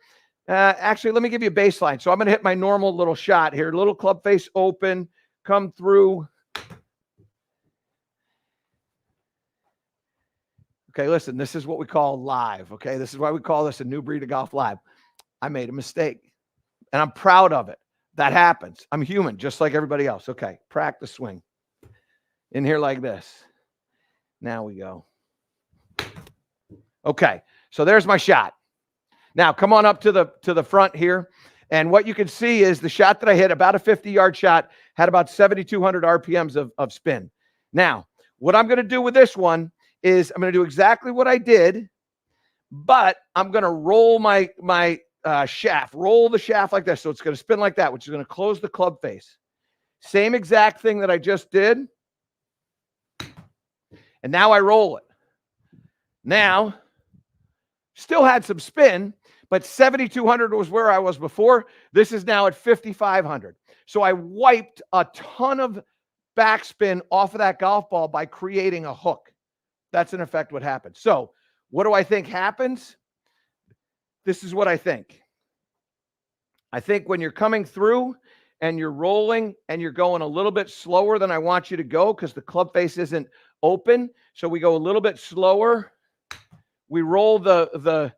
Actually, let me give you a baseline. So I'm going to hit my normal little shot here. Little club face open, come through. Okay, listen, this is what we call live. Okay, this is why we call this a New Breed of Golf Live. I made a mistake, and I'm proud of it. That happens. I'm human, just like everybody else. Okay, practice swing. In here like this. Now we go. Okay, so there's my shot. Now come on up to the front here, and what you can see is the shot that I hit, about a 50-yard shot, had about 7,200 RPMs of spin. Now, what I'm going to do with this one is I'm going to do exactly what I did, but I'm going to roll my shaft, roll the shaft like this. So it's going to spin like that, which is going to close the club face. Same exact thing that I just did. And now I roll it. Now, still had some spin, but 7,200 was where I was before. This is now at 5,500. So I wiped a ton of backspin off of that golf ball by creating a hook. That's in effect what happened. So what do I think happens? This is what I think. I think when you're coming through and you're rolling and you're going a little bit slower than I want you to go because the club face isn't open. So we go a little bit slower. We roll the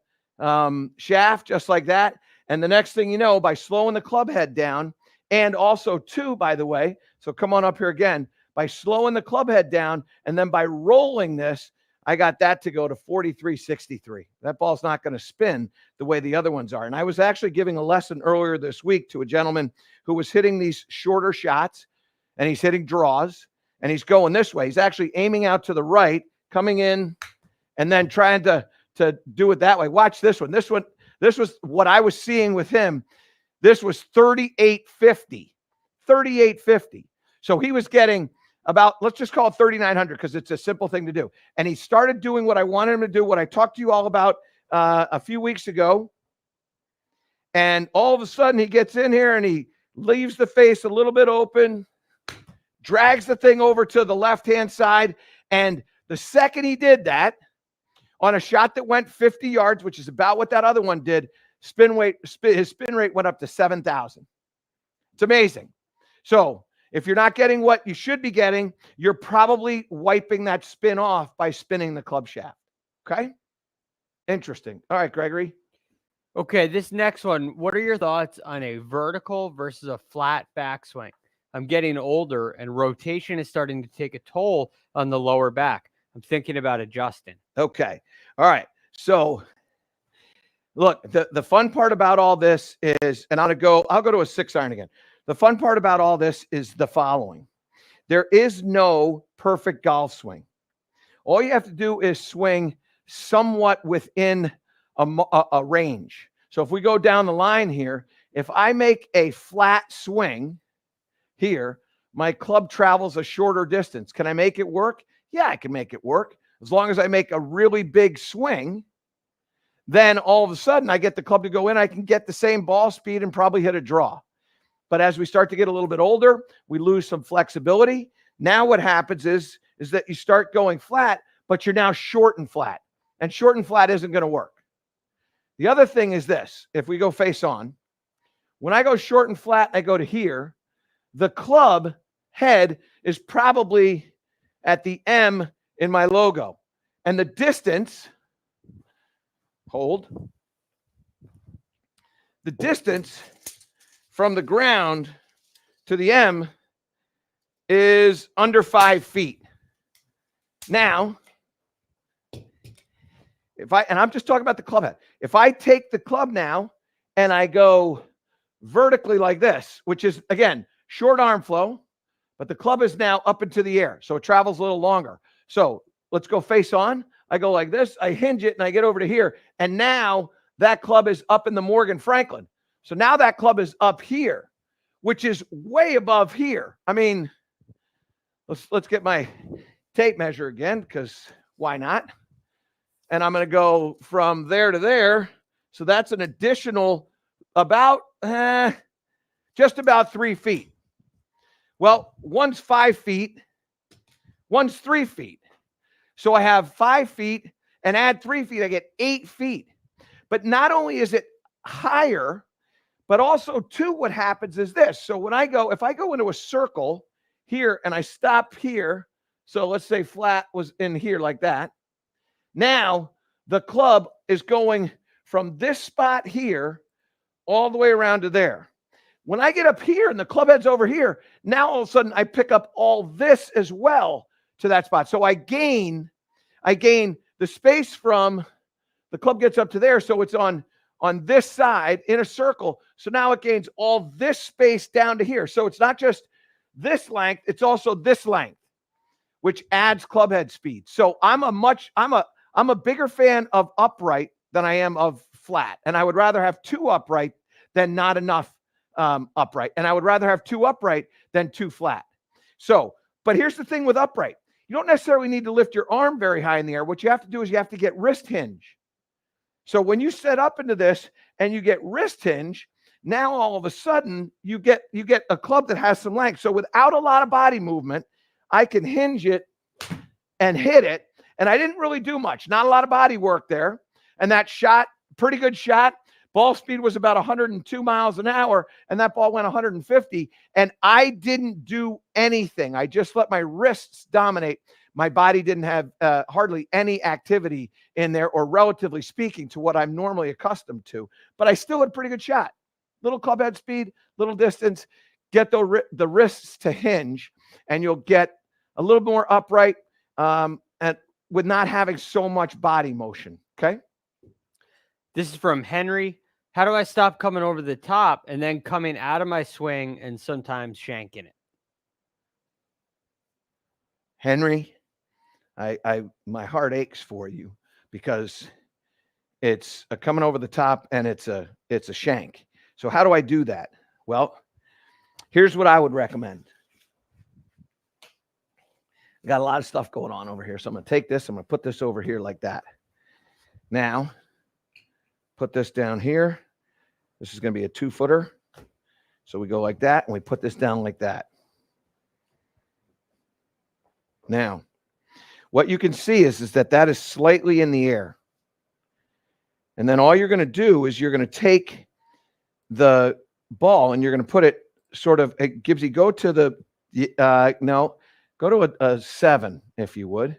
shaft just like that. And the next thing you know, by slowing the club head down, and also too, by the way, so come on up here again, by slowing the club head down and then by rolling this, I got that to go to 43.63. That ball's not going to spin the way the other ones are. And I was actually giving a lesson earlier this week to a gentleman who was hitting these shorter shots, and he's hitting draws, and he's going this way. He's actually aiming out to the right, coming in, and then trying to do it that way. Watch this one. This was what I was seeing with him. This was 38.50. 38.50. So he was getting about, let's just call it 3,900 because it's a simple thing to do. And he started doing what I wanted him to do, what I talked to you all about a few weeks ago. And all of a sudden he gets in here and he leaves the face a little bit open, drags the thing over to the left-hand side. And the second he did that, on a shot that went 50 yards, which is about what that other one did, his spin rate went up to 7,000. It's amazing. So if you're not getting what you should be getting, you're probably wiping that spin off by spinning the club shaft. Okay? Interesting. All right, Gregory. Okay, this next one, what are your thoughts on a vertical versus a flat backswing? I'm getting older and rotation is starting to take a toll on the lower back. I'm thinking about adjusting. Okay. All right. So look, the fun part about all this is, and I'll go to a 6-iron again. The fun part about all this is the following. There is no perfect golf swing. All you have to do is swing somewhat within a range. So if we go down the line here, if I make a flat swing here, my club travels a shorter distance. Can I make it work? Yeah, I can make it work. As long as I make a really big swing, then all of a sudden I get the club to go in. I can get the same ball speed and probably hit a draw. But as we start to get a little bit older, we lose some flexibility. Now what happens is that you start going flat, but you're now short and flat. And short and flat isn't going to work. The other thing is this. If we go face on, when I go short and flat, I go to here, the club head is probably at the M in my logo. And the distance, hold, the distance from the ground to the M is under 5 feet. Now, and I'm just talking about the club head. If I take the club now and I go vertically like this, which is, again, short arm flow, but the club is now up into the air, so it travels a little longer. So let's go face on. I go like this, I hinge it, and I get over to here. And now that club is up in the Morgan Franklin. So now that club is up here, which is way above here. I mean, let's get my tape measure again, because why not? And I'm going to go from there to there. So that's an additional about just about 3 feet. Well, one's 5 feet, one's 3 feet. So I have 5 feet and add 3 feet, I get 8 feet. But not only is it higher, but also too, what happens is this. So when if I go into a circle here and I stop here, so let's say flat was in here like that. Now the club is going from this spot here all the way around to there. When I get up here and the club head's over here, now all of a sudden I pick up all this as well to that spot. So I gain the space from the club gets up to there. So it's on this side in a circle. So now it gains all this space down to here. So it's not just this length, it's also this length, which adds club head speed. So I'm a bigger fan of upright than I am of flat. And I would rather have 2 upright than not enough upright. And I would rather have 2 upright than 2 flat. So, but here's the thing with upright. You don't necessarily need to lift your arm very high in the air. What you have to do is you have to get wrist hinge. So when you set up into this and you get wrist hinge, now all of a sudden you get a club that has some length. So without a lot of body movement, I can hinge it and hit it. And I didn't really do much, not a lot of body work there. And that shot, pretty good shot. Ball speed was about 102 miles an hour, and that ball went 150. And I didn't do anything. I just let my wrists dominate. My body didn't have hardly any activity in there, or relatively speaking, to what I'm normally accustomed to. But I still had a pretty good shot. Little club head speed, little distance, get the wrists to hinge, and you'll get a little more upright and with not having so much body motion. Okay. This is from Henry. How do I stop coming over the top and then coming out of my swing and sometimes shanking it? Henry, my heart aches for you, because it's a coming over the top and it's a shank. So how do I do that? Well, here's what I would recommend. I got a lot of stuff going on over here. So I'm going to take this, I'm going to put this over here like that. Now, put this down here. This is going to be a 2-footer. So we go like that, and we put this down like that. Now, what you can see is that is slightly in the air. And then all you're going to do is you're going to take the ball and you're going to put it sort of, Gibbsy, go to go to a 7, if you would.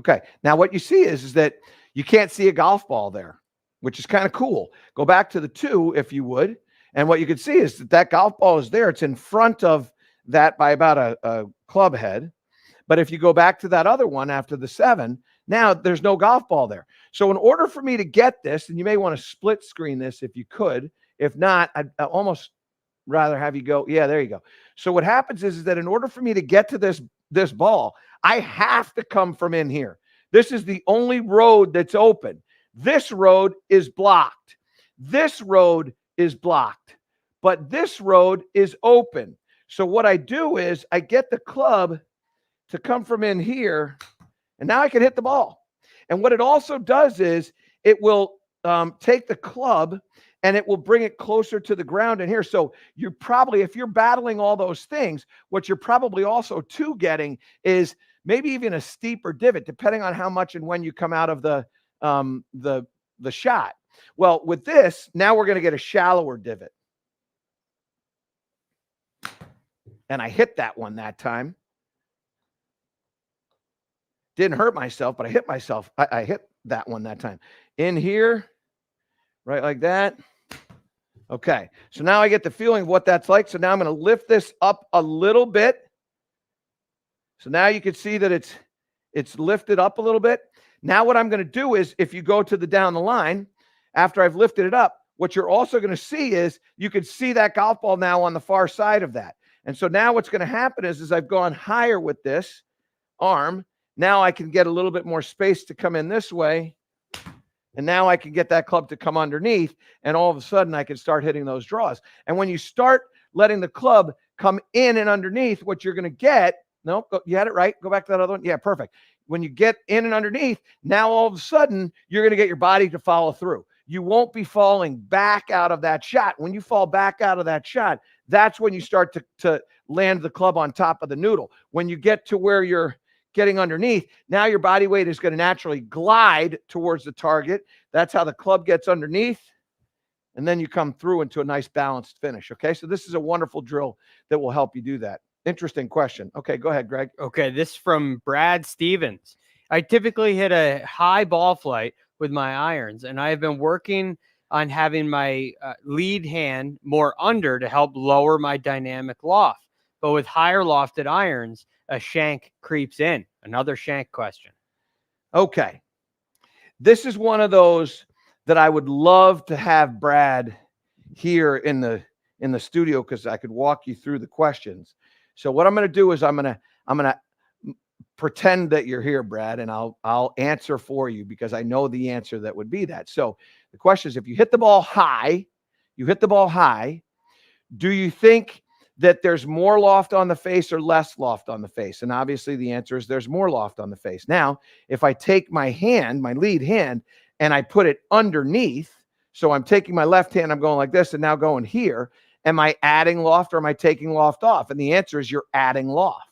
Okay. Now what you see is that you can't see a golf ball there, which is kind of cool. Go back to the 2, if you would. And what you can see is that golf ball is there. It's in front of that by about a club head. But if you go back to that other one after the 7, now there's no golf ball there. So in order for me to get this, and you may want to split screen this if you could. If not, I'd almost rather have you go. Yeah, there you go. So what happens is that in order for me to get to this ball, I have to come from in here. This is the only road that's open. This road is blocked. This road is blocked. But this road is open. So what I do is I get the club to come from in here, and now I can hit the ball. And what it also does is it will take the club and it will bring it closer to the ground in here. So you probably, if you're battling all those things, what you're probably also getting is maybe even a steeper divot, depending on how much and when you come out of the shot. Well, with this, now we're going to get a shallower divot. And I hit that one that time. Didn't hurt myself, but I hit myself. I hit that one that time. In here, right like that. Okay, so now I get the feeling of what that's like. So now I'm going to lift this up a little bit. So now you can see that it's lifted up a little bit. Now what I'm going to do is, if you go to the down the line, after I've lifted it up, what you're also going to see is you can see that golf ball now on the far side of that. And so now what's going to happen is I've gone higher with this arm. Now I can get a little bit more space to come in this way. And now I can get that club to come underneath. And all of a sudden I can start hitting those draws. And when you start letting the club come in and underneath, what you're going to get. No, you had it right. Go back to that other one. Yeah, perfect. When you get in and underneath, now all of a sudden, you're going to get your body to follow through. You won't be falling back out of that shot. When you fall back out of that shot, that's when you start to land the club on top of the noodle. When you get to where you're getting underneath, now your body weight is going to naturally glide towards the target. That's how the club gets underneath. And then you come through into a nice balanced finish. Okay, so this is a wonderful drill that will help you do that. Interesting question. Okay, go ahead, Greg. Okay, this is from Brad Stevens. I typically hit a high ball flight with my irons, and I have been working on having my lead hand more under to help lower my dynamic loft. But with higher lofted irons, a shank creeps in. Another shank question. Okay. This is one of those that I would love to have Brad here in the studio, because I could walk you through the questions. So what I'm going to do is I'm going to pretend that you're here, Brad, and I'll answer for you, because I know the answer that would be that. So the question is, if you hit the ball high, do you think that there's more loft on the face or less loft on the face? And obviously the answer is there's more loft on the face. Now, if I take my hand, my lead hand, and I put it underneath, so I'm taking my left hand, I'm going like this, and now going here, am I adding loft or am I taking loft off? And the answer is you're adding loft.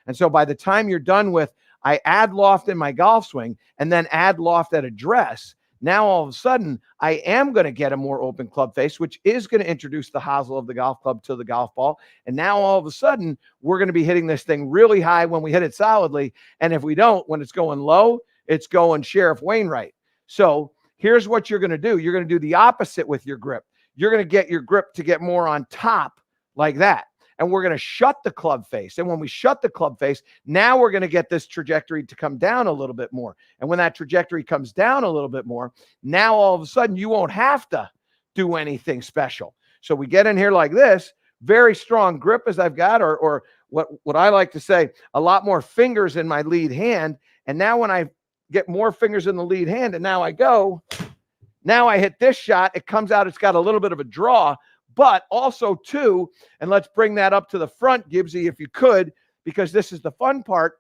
And so by the time you're done with, I add loft in my golf swing and then add loft at address, now all of a sudden I am going to get a more open club face, which is going to introduce the hosel of the golf club to the golf ball. And now all of a sudden we're going to be hitting this thing really high when we hit it solidly. And if we don't, when it's going low, it's going Sheriff Wainwright. So here's what you're going to do. You're going to do the opposite with your grip. You're going to get your grip to get more on top like that. And we're going to shut the club face. And when we shut the club face, now we're going to get this trajectory to come down a little bit more. And when that trajectory comes down a little bit more, now all of a sudden you won't have to do anything special. So we get in here like this, very strong grip as I've got, or what I like to say, a lot more fingers in my lead hand. And now when I get more fingers in the lead hand and now I hit this shot, it comes out, it's got a little bit of a draw. But also too, and let's bring that up to the front, Gibbsy, if you could, because this is the fun part.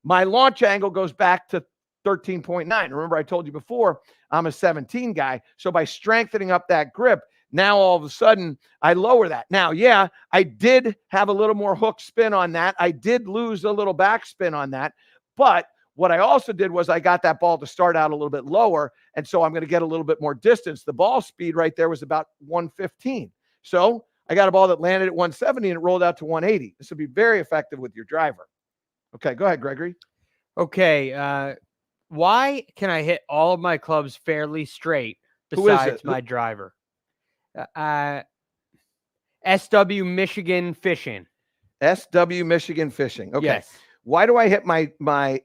My launch angle goes back to 13.9. Remember, I told you before, I'm a 17 guy. So by strengthening up that grip, now all of a sudden I lower that. Now, yeah, I did have a little more hook spin on that. I did lose a little back spin on that. But what I also did was I got that ball to start out a little bit lower. And so I'm going to get a little bit more distance. The ball speed right there was about 115. So I got a ball that landed at 170 and it rolled out to 180. This would be very effective with your driver. Okay, go ahead, Gregory. Okay, why can I hit all of my clubs fairly straight besides my driver? SW Michigan Fishing. SW Michigan Fishing. Okay. Yes. Why do I hit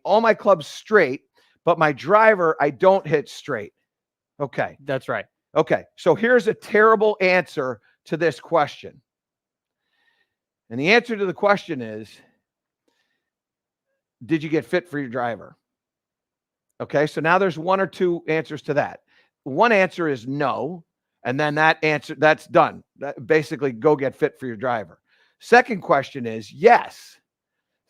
all my clubs straight, but my driver I don't hit straight? Okay. That's right. Okay. So here's a terrible answer to this question. And the answer to the question is, did you get fit for your driver? Okay, so now there's one or two answers to that. One answer is no, and then that answer, that's done. Basically, go get fit for your driver. Second question is yes.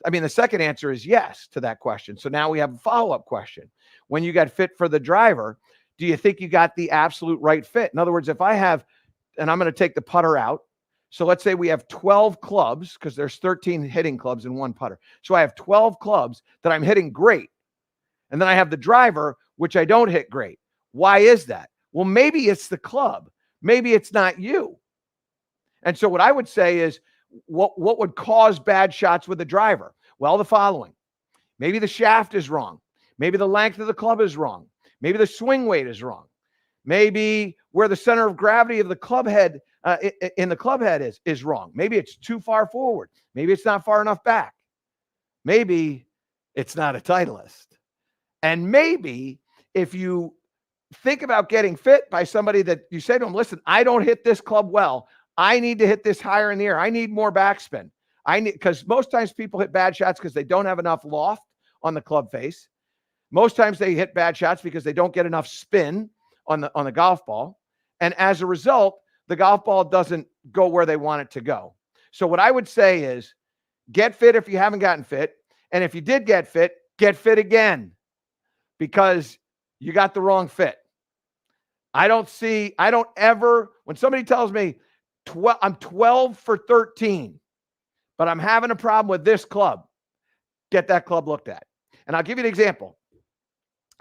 I mean, the second answer is yes to that question. So now we have a follow-up question. When you got fit for the driver, do you think you got the absolute right fit? In other words, if I have, and I'm going to take the putter out. So let's say we have 12 clubs, because there's 13 hitting clubs in one putter. So I have 12 clubs that I'm hitting great. And then I have the driver, which I don't hit great. Why is that? Well, maybe it's the club. Maybe it's not you. And so what I would say is, what would cause bad shots with the driver? Well, the following. Maybe the shaft is wrong. Maybe the length of the club is wrong. Maybe the swing weight is wrong. Maybe where the center of gravity of the club head in the club head is wrong. Maybe it's too far forward. Maybe it's not far enough back. Maybe it's not a Titleist. And maybe if you think about getting fit by somebody that you say to them, listen, I don't hit this club well. I need to hit this higher in the air. I need more backspin. Because most times people hit bad shots because they don't have enough loft on the club face. Most times they hit bad shots because they don't get enough spin on the golf ball. And as a result, the golf ball doesn't go where they want it to go. So what I would say is get fit if you haven't gotten fit. And if you did get fit again, because you got the wrong fit. I don't ever, when somebody tells me I'm 12 for 13, but I'm having a problem with this club, get that club looked at. And I'll give you an example.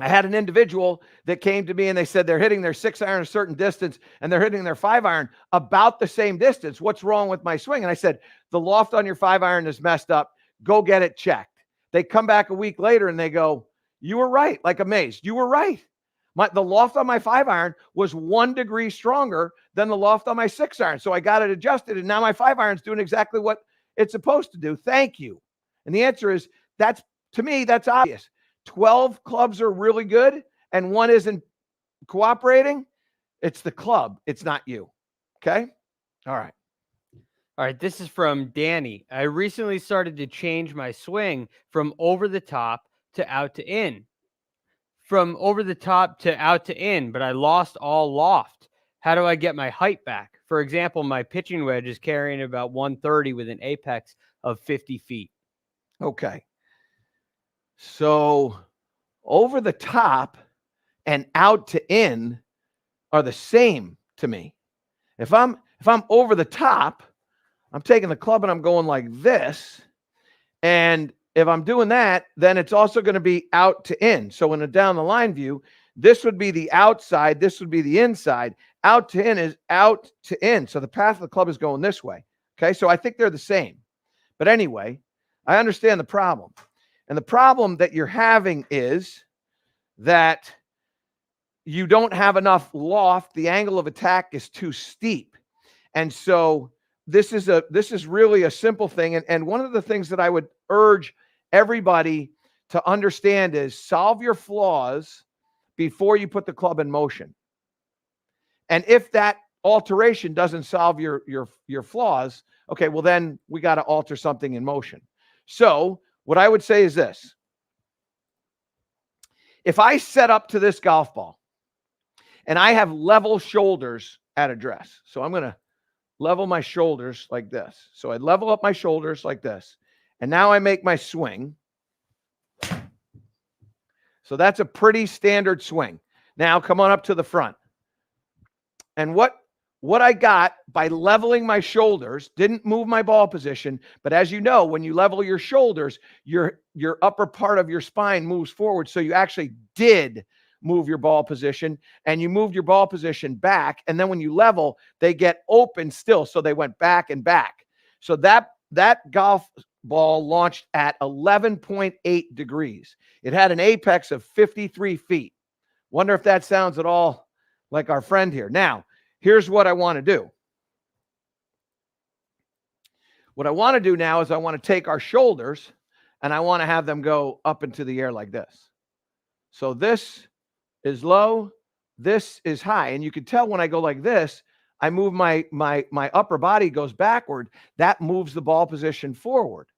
I had an individual that came to me and they said they're hitting their 6 iron a certain distance and they're hitting their 5 iron about the same distance. What's wrong with my swing? And I said, the loft on your 5 iron is messed up. Go get it checked. They come back a week later and they go, you were right. Like amazed. You were right. The loft on my 5 iron was 1 degree stronger than the loft on my 6 iron. So I got it adjusted and now my 5 iron is doing exactly what it's supposed to do. Thank you. And the answer is to me, that's obvious. 12 clubs are really good and 1 isn't cooperating. It's the club. It's not you. Okay. All right. All right. This is from Danny. I recently started to change my swing from over the top to out to in. From over the top to out to in, but I lost all loft. How do I get my height back? For example, my pitching wedge is carrying about 130 with an apex of 50 feet. Okay. So over the top and out to in are the same to me. If I'm over the top, I'm taking the club and I'm going like this. And if I'm doing that, then it's also going to be out to in. So in a down the line view, this would be the outside. This would be the inside. Out to in is out to in. So the path of the club is going this way. Okay. So I think they're the same. But anyway, I understand the problem. And the problem that you're having is that you don't have enough loft. The angle of attack is too steep. And so this is really a simple thing. And one of the things that I would urge everybody to understand is solve your flaws before you put the club in motion. And if that alteration doesn't solve your flaws, okay, well then we got to alter something in motion. So what I would say is this. If I set up to this golf ball and I have level shoulders at address, so I'm going to level my shoulders like this. So I level up my shoulders like this. And now I make my swing. So that's a pretty standard swing. Now come on up to the front. And what I got by leveling my shoulders didn't move my ball position. But as you know, when you level your shoulders, your upper part of your spine moves forward. So you actually did move your ball position and you moved your ball position back. And then when you level, they get open still. So they went back and back. So that golf ball launched at 11.8 degrees. It had an apex of 53 feet. Wonder if that sounds at all like our friend here. Now, here's what I want to do. What I want to do now is I want to take our shoulders and I want to have them go up into the air like this. So this is low, this is high. And you can tell when I go like this, I move my upper body goes backward. That moves the ball position forward.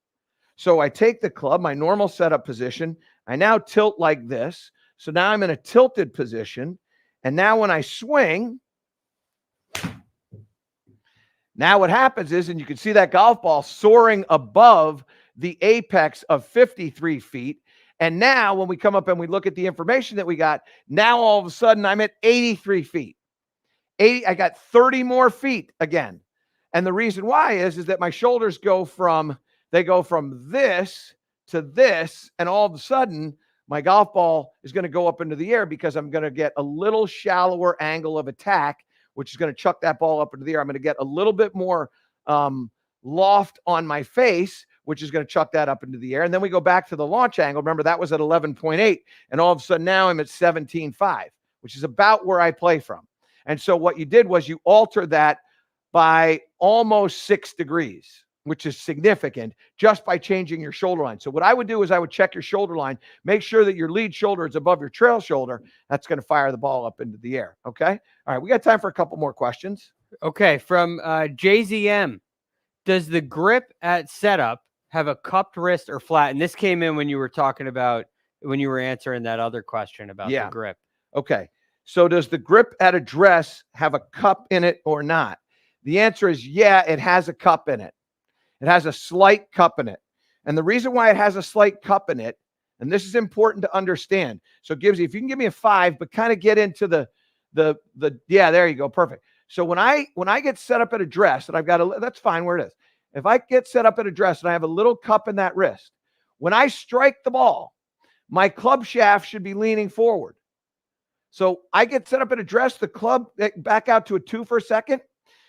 So I take the club, my normal setup position. I now tilt like this. So now I'm in a tilted position. And now when I swing, now what happens is, and you can see that golf ball soaring above the apex of 53 feet. And now when we come up and we look at the information that we got, now all of a sudden I'm at 83 feet. I got 30 more feet again. And the reason why is that my shoulders go from this to this. And all of a sudden my golf ball is going to go up into the air because I'm going to get a little shallower angle of attack, which is going to chuck that ball up into the air. I'm going to get a little bit more loft on my face, which is going to chuck that up into the air. And then we go back to the launch angle. Remember, that was at 11.8. And all of a sudden now I'm at 17.5, which is about where I play from. And so what you did was you altered that by almost 6 degrees, which is significant, just by changing your shoulder line. So what I would do is I would check your shoulder line, make sure that your lead shoulder is above your trail shoulder. That's going to fire the ball up into the air. Okay. All right. We got time for a couple more questions. Okay. From JZM, does the grip at setup have a cupped wrist or flat? And this came in when you were talking about, when you were answering that other question about the grip. Okay. So does the grip at address have a cup in it or not? The answer is, yeah, it has a cup in it. It has a slight cup in it. And the reason why it has a slight cup in it, and this is important to understand. So Gibbsy, if you can give me a 5, but kind of get into the yeah, there you go. Perfect. So when I get set up at address and I've got that's fine where it is. If I get set up at address and I have a little cup in that wrist, when I strike the ball, my club shaft should be leaning forward. So I get set up at address, the club back out to a 2 for a second.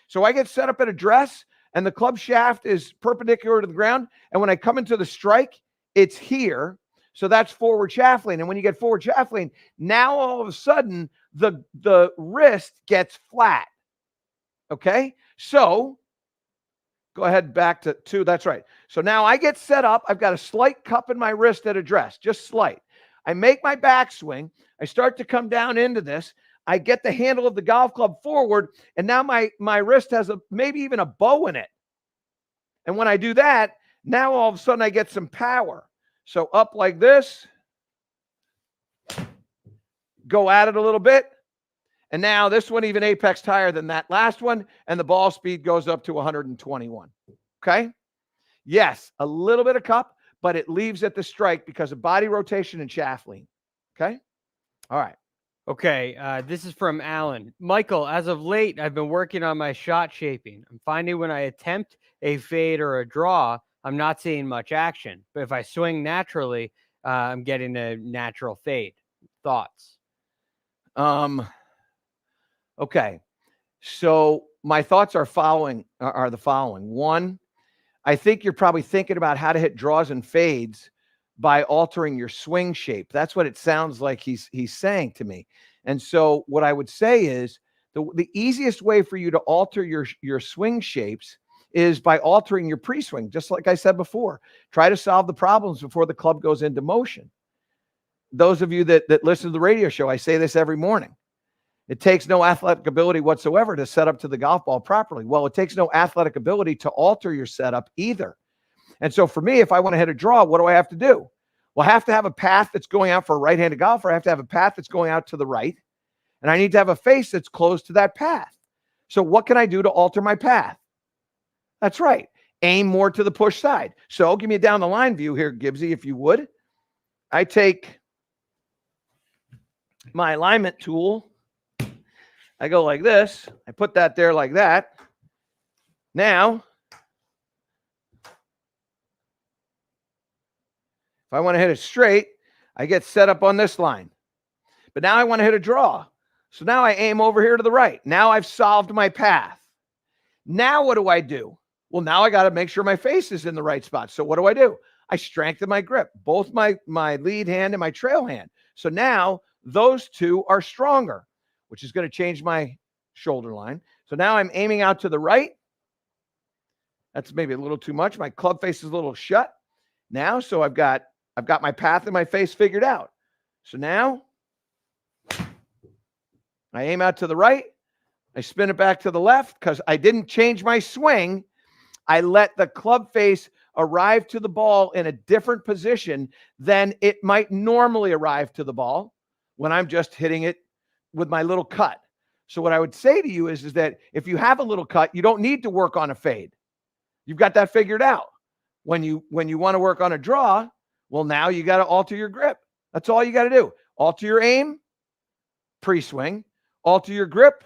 So I get set up at address and the club shaft is perpendicular to the ground. And when I come into the strike, it's here. So that's forward shaft lean. And when you get forward shaft lean, now all of a sudden the wrist gets flat. Okay. So go ahead back to 2. That's right. So now I get set up. I've got a slight cup in my wrist at address, just slight. I make my backswing. I start to come down into this. I get the handle of the golf club forward, and now my wrist has maybe even a bow in it. And when I do that, now all of a sudden I get some power. So up like this, go at it a little bit. And now this one even apexed higher than that last one, and the ball speed goes up to 121. Okay? Yes, a little bit of cup, but it leaves at the strike because of body rotation and shaft lean. Okay? All right. Okay, this is from Alan. Michael, as of late, I've been working on my shot shaping. I'm finding when I attempt a fade or a draw, I'm not seeing much action. But if I swing naturally, I'm getting a natural fade. Thoughts? Okay. So my thoughts are the following. 1, I think you're probably thinking about how to hit draws and fades by altering your swing shape. That's what it sounds like he's saying to me. And so what I would say is the easiest way for you to alter your swing shapes is by altering your pre-swing. Just like I said before, try to solve the problems before the club goes into motion. Those of you that listen to the radio show, I say this every morning. It takes no athletic ability whatsoever to set up to the golf ball properly. Well, it takes no athletic ability to alter your setup either. And so for me, if I want to hit a draw, what do I have to do? Well, I have to have a path that's going out for a right-handed golfer. I have to have a path that's going out to the right. And I need to have a face that's close to that path. So what can I do to alter my path? That's right. Aim more to the push side. So give me a down the line view here, Gibbsy, if you would. I take my alignment tool. I go like this. I put that there like that. Now, if I want to hit it straight, I get set up on this line. But now I want to hit a draw. So now I aim over here to the right. Now I've solved my path. Now what do I do? Well, now I got to make sure my face is in the right spot. So what do? I strengthen my grip, both my lead hand and my trail hand. So now those two are stronger, which is going to change my shoulder line. So now I'm aiming out to the right. That's maybe a little too much. My club face is a little shut now. So I've got my path and my face figured out. So now I aim out to the right. I spin it back to the left because I didn't change my swing. I let the club face arrive to the ball in a different position than it might normally arrive to the ball when I'm just hitting it with my little cut. So what I would say to you is that if you have a little cut, you don't need to work on a fade. You've got that figured out. When you want to work on a draw, well, now you got to alter your grip. That's all you got to do. Alter your aim, pre-swing. Alter your grip,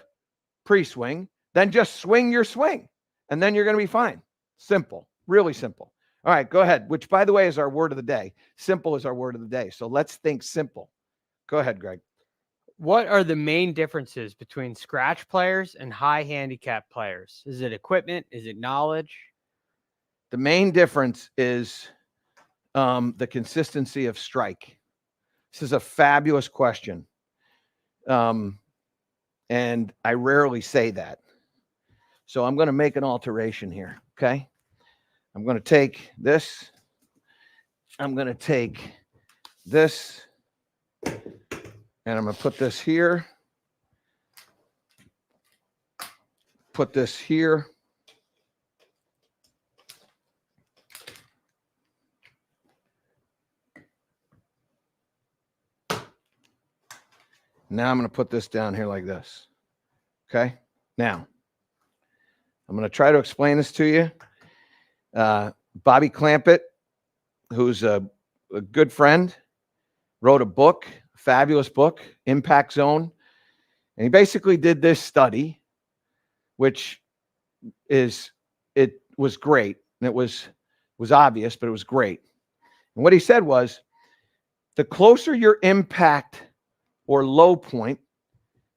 pre-swing. Then just swing your swing. And then you're going to be fine. Simple. Really simple. All right, go ahead. Which, by the way, is our word of the day. Simple is our word of the day. So let's think simple. Go ahead, Greg. What are the main differences between scratch players and high handicap players? Is it equipment? Is it knowledge? The main difference is the consistency of strike. This is a fabulous question. And I rarely say that. So I'm going to make an alteration here, okay? I'm going to take this. I'm going to take this. And I'm going to put this here. Put this here. Now I'm going to put this down here like this. Okay? Now, I'm going to try to explain this to you. Bobby Clampett, who's a good friend, wrote a book, fabulous book, Impact Zone. And he basically did this study, which it was great. And it was obvious, but it was great. And what he said was, the closer your impact or low point,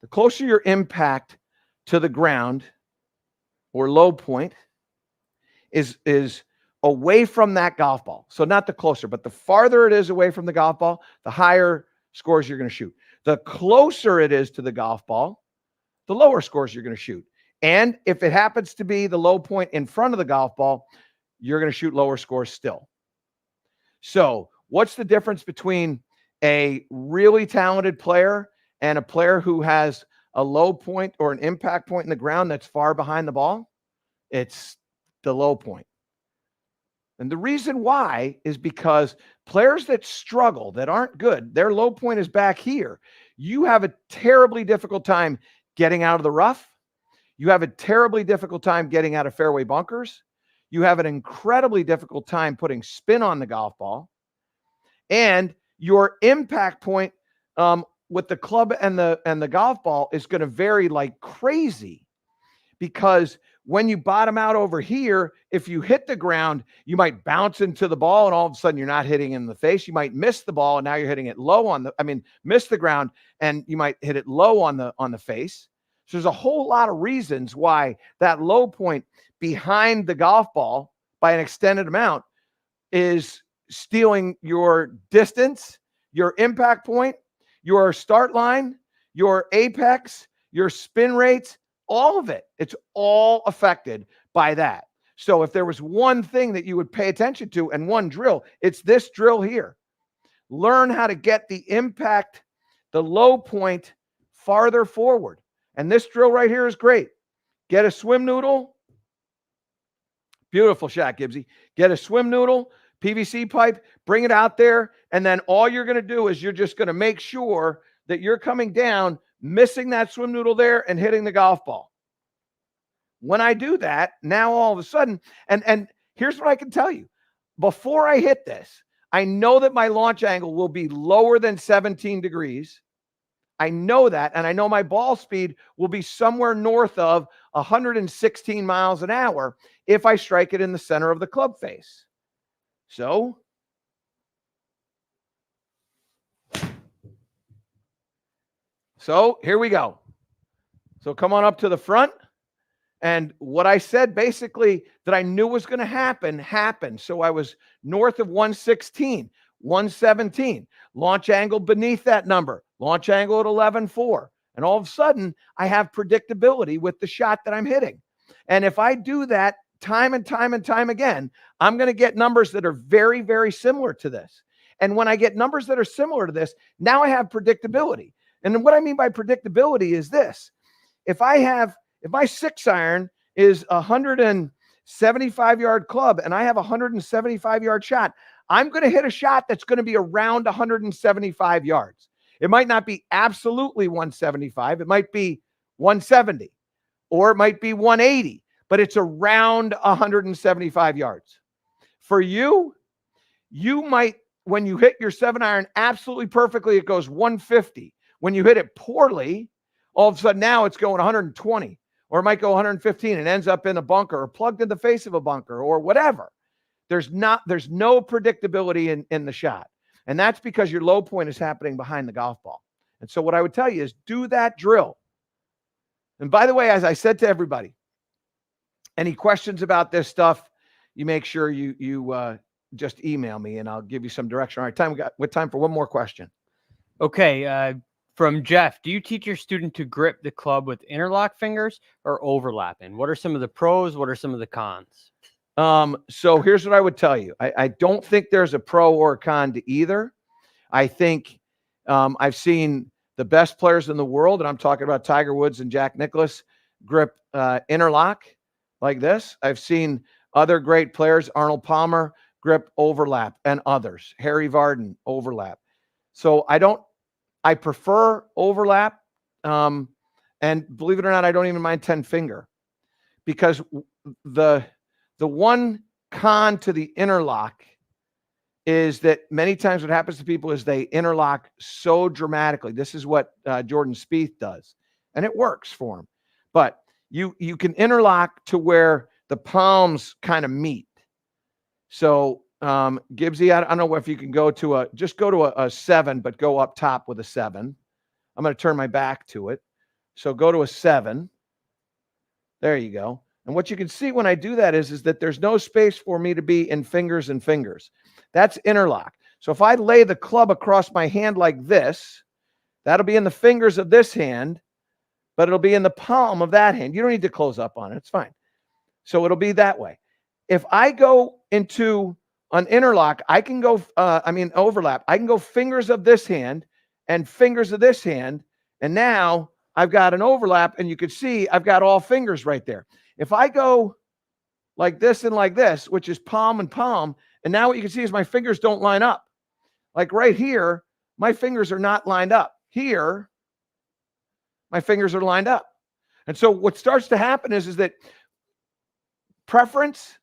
the closer your impact to the ground or low point is away from that golf ball. So not the closer, but the farther it is away from the golf ball, the higher scores you're going to shoot. The closer it is to the golf ball, the lower scores you're going to shoot. And if it happens to be the low point in front of the golf ball, you're going to shoot lower scores still. So what's the difference between a really talented player and a player who has a low point or an impact point in the ground that's far behind the ball? It's the low point. And the reason why is because players that struggle, that aren't good, their low point is back here. You have a terribly difficult time getting out of the rough. You have a terribly difficult time getting out of fairway bunkers. You have an incredibly difficult time putting spin on the golf ball. And your impact point with the club and the golf ball is going to vary like crazy, because when you bottom out over here, if you hit the ground, you might bounce into the ball and all of a sudden you're not hitting in the face. You might miss the ball and now you're hitting it low miss the ground and you might hit it low on the face. So there's a whole lot of reasons why that low point behind the golf ball by an extended amount is stealing your distance, your impact point, your start line, your apex, your spin rates, all of it. It's all affected by that. So if there was one thing that you would pay attention to and one drill, it's this drill here. Learn how to get the impact, the low point farther forward. And this drill right here is great. Get a swim noodle. Beautiful shot, Gibbsy. Get a swim noodle, PVC pipe, bring it out there. And then all you're going to do is you're just going to make sure that you're coming down, missing that swim noodle there and hitting the golf ball. When I do that, now all of a sudden, and here's what I can tell you. Before I hit this, I know that my launch angle will be lower than 17 degrees. I know that, and I know my ball speed will be somewhere north of 116 miles an hour if I strike it in the center of the club face. So here we go. So come on up to the front. And what I said basically that I knew was going to happen, happened. So I was north of 116, 117, launch angle beneath that number, launch angle at 11.4. And all of a sudden, I have predictability with the shot that I'm hitting. And if I do that time and time and time again, I'm going to get numbers that are very, very similar to this. And when I get numbers that are similar to this, now I have predictability. And what I mean by predictability is this. If my 6-iron is a 175-yard club and I have a 175-yard shot, I'm going to hit a shot that's going to be around 175 yards. It might not be absolutely 175. It might be 170 or it might be 180, but it's around 175 yards. For you, you might, when you hit your 7-iron absolutely perfectly, it goes 150. When you hit it poorly, all of a sudden now it's going 120, or it might go 115 and ends up in a bunker or plugged in the face of a bunker or whatever. There's no predictability in the shot. And that's because your low point is happening behind the golf ball. And so what I would tell you is do that drill. And by the way, as I said to everybody, any questions about this stuff, you make sure you just email me and I'll give you some direction. All right, we got time for one more question. Okay, from Jeff, do you teach your student to grip the club with interlock fingers or overlapping? What are some of the pros? What are some of the cons? So here's what I would tell you. I don't think there's a pro or a con to either. I think I've seen the best players in the world, and I'm talking about Tiger Woods and Jack Nicklaus, grip interlock like this. I've seen other great players, Arnold Palmer, grip overlap, and others, Harry Vardon, overlap. So I prefer overlap. And believe it or not, I don't even mind 10 finger, because the one con to the interlock is that many times what happens to people is they interlock so dramatically. This is what Jordan Spieth does, and it works for him. But you can interlock to where the palms kind of meet. So Gibbsy, I don't know if you can go to a 7, but go up top with a 7. I'm going to turn my back to it. So go to a 7. There you go. And what you can see when I do that is that there's no space for me to be in fingers and fingers. That's interlock. So if I lay the club across my hand like this, that'll be in the fingers of this hand, but it'll be in the palm of that hand. You don't need to close up on it. It's fine. So it'll be that way. If I go into an interlock, I can go, overlap. I can go fingers of this hand and fingers of this hand. And now I've got an overlap, and you can see I've got all fingers right there. If I go like this and like this, which is palm and palm, and now what you can see is my fingers don't line up. Like right here, my fingers are not lined up. Here, my fingers are lined up. And so what starts to happen is that preference,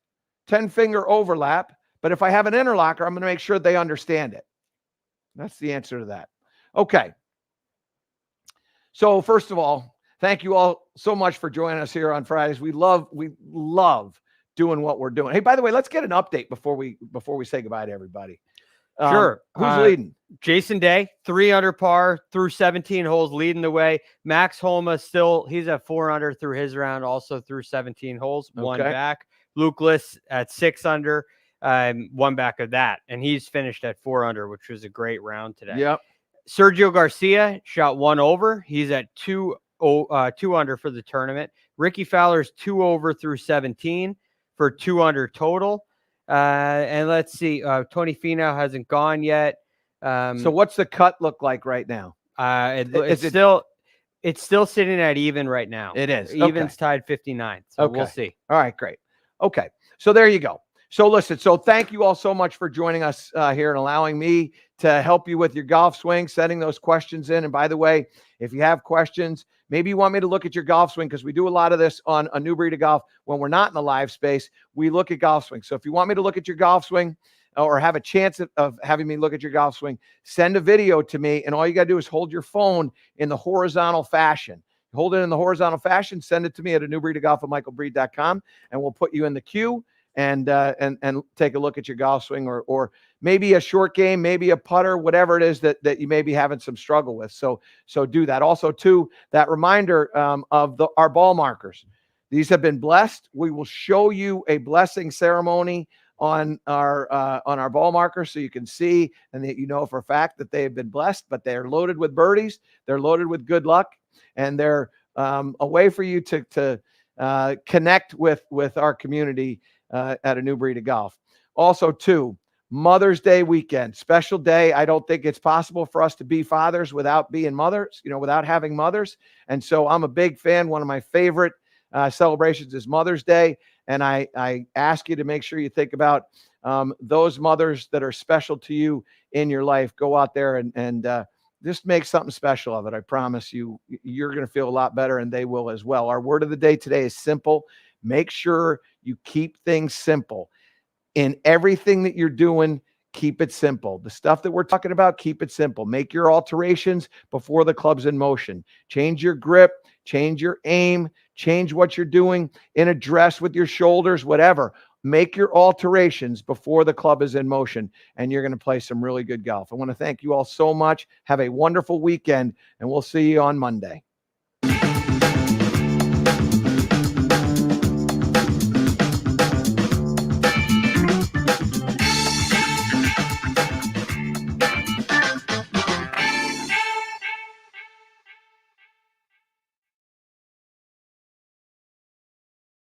10-finger overlap, but if I have an interlocker, I'm going to make sure they understand it. That's the answer to that. Okay. So first of all, thank you all so much for joining us here on Fridays. We love doing what we're doing. Hey, by the way, let's get an update before we say goodbye to everybody. Sure. Who's leading? Jason Day, 3 under par through 17 holes, leading the way. Max Homa he's at 4 under through his round, also through 17 holes, one back. Luke List at 6 under, 1 back of that, and he's finished at 4 under, which was a great round today. Yep. Sergio Garcia shot 1 over. He's at 2 under for the tournament. Ricky Fowler's 2 over through 17 for 2 under total. And let's see, Tony Finau hasn't gone yet. So what's the cut look like right now? It's still sitting at even right now. It is. Even's tied 59. So we'll see. All right, great. Okay. So there you go. So listen, thank you all so much for joining us here and allowing me to help you with your golf swing, sending those questions in. And by the way, if you have questions, maybe you want me to look at your golf swing, because we do a lot of this on A New Breed of Golf. When we're not in the live space, we look at golf swing. So if you want me to look at your golf swing or have a chance of having me look at your golf swing, send a video to me. And all you got to do is hold your phone in the horizontal fashion. Hold it in the horizontal fashion, send it to me at anewbreedofgolf@michaelbreed.com, and we'll put you in the queue and take a look at your golf swing, or maybe a short game, maybe a putter, whatever it is that you may be having some struggle with. So do that. Also, too, that reminder of our ball markers. These have been blessed. We will show you a blessing ceremony on our ball markers, so you can see and that you know for a fact that they have been blessed. But they're loaded with birdies. They're loaded with good luck, and they're a way for you to connect with our community at A New Breed of Golf. Also, too, Mother's Day weekend, special day. I don't think it's possible for us to be fathers without being mothers, without having mothers. And so I'm a big fan. One of my favorite celebrations is Mother's Day. And I ask you to make sure you think about those mothers that are special to you in your life. Go out there and just make something special of it. I promise you, you're going to feel a lot better, and they will as well. Our word of the day today is simple. Make sure you keep things simple. In everything that you're doing, keep it simple. The stuff that we're talking about, keep it simple. Make your alterations before the club's in motion. Change your grip, change your aim, change what you're doing in a dress with your shoulders, whatever. Make your alterations before the club is in motion, and you're going to play some really good golf. I want to thank you all so much. Have a wonderful weekend, and we'll see you on Monday.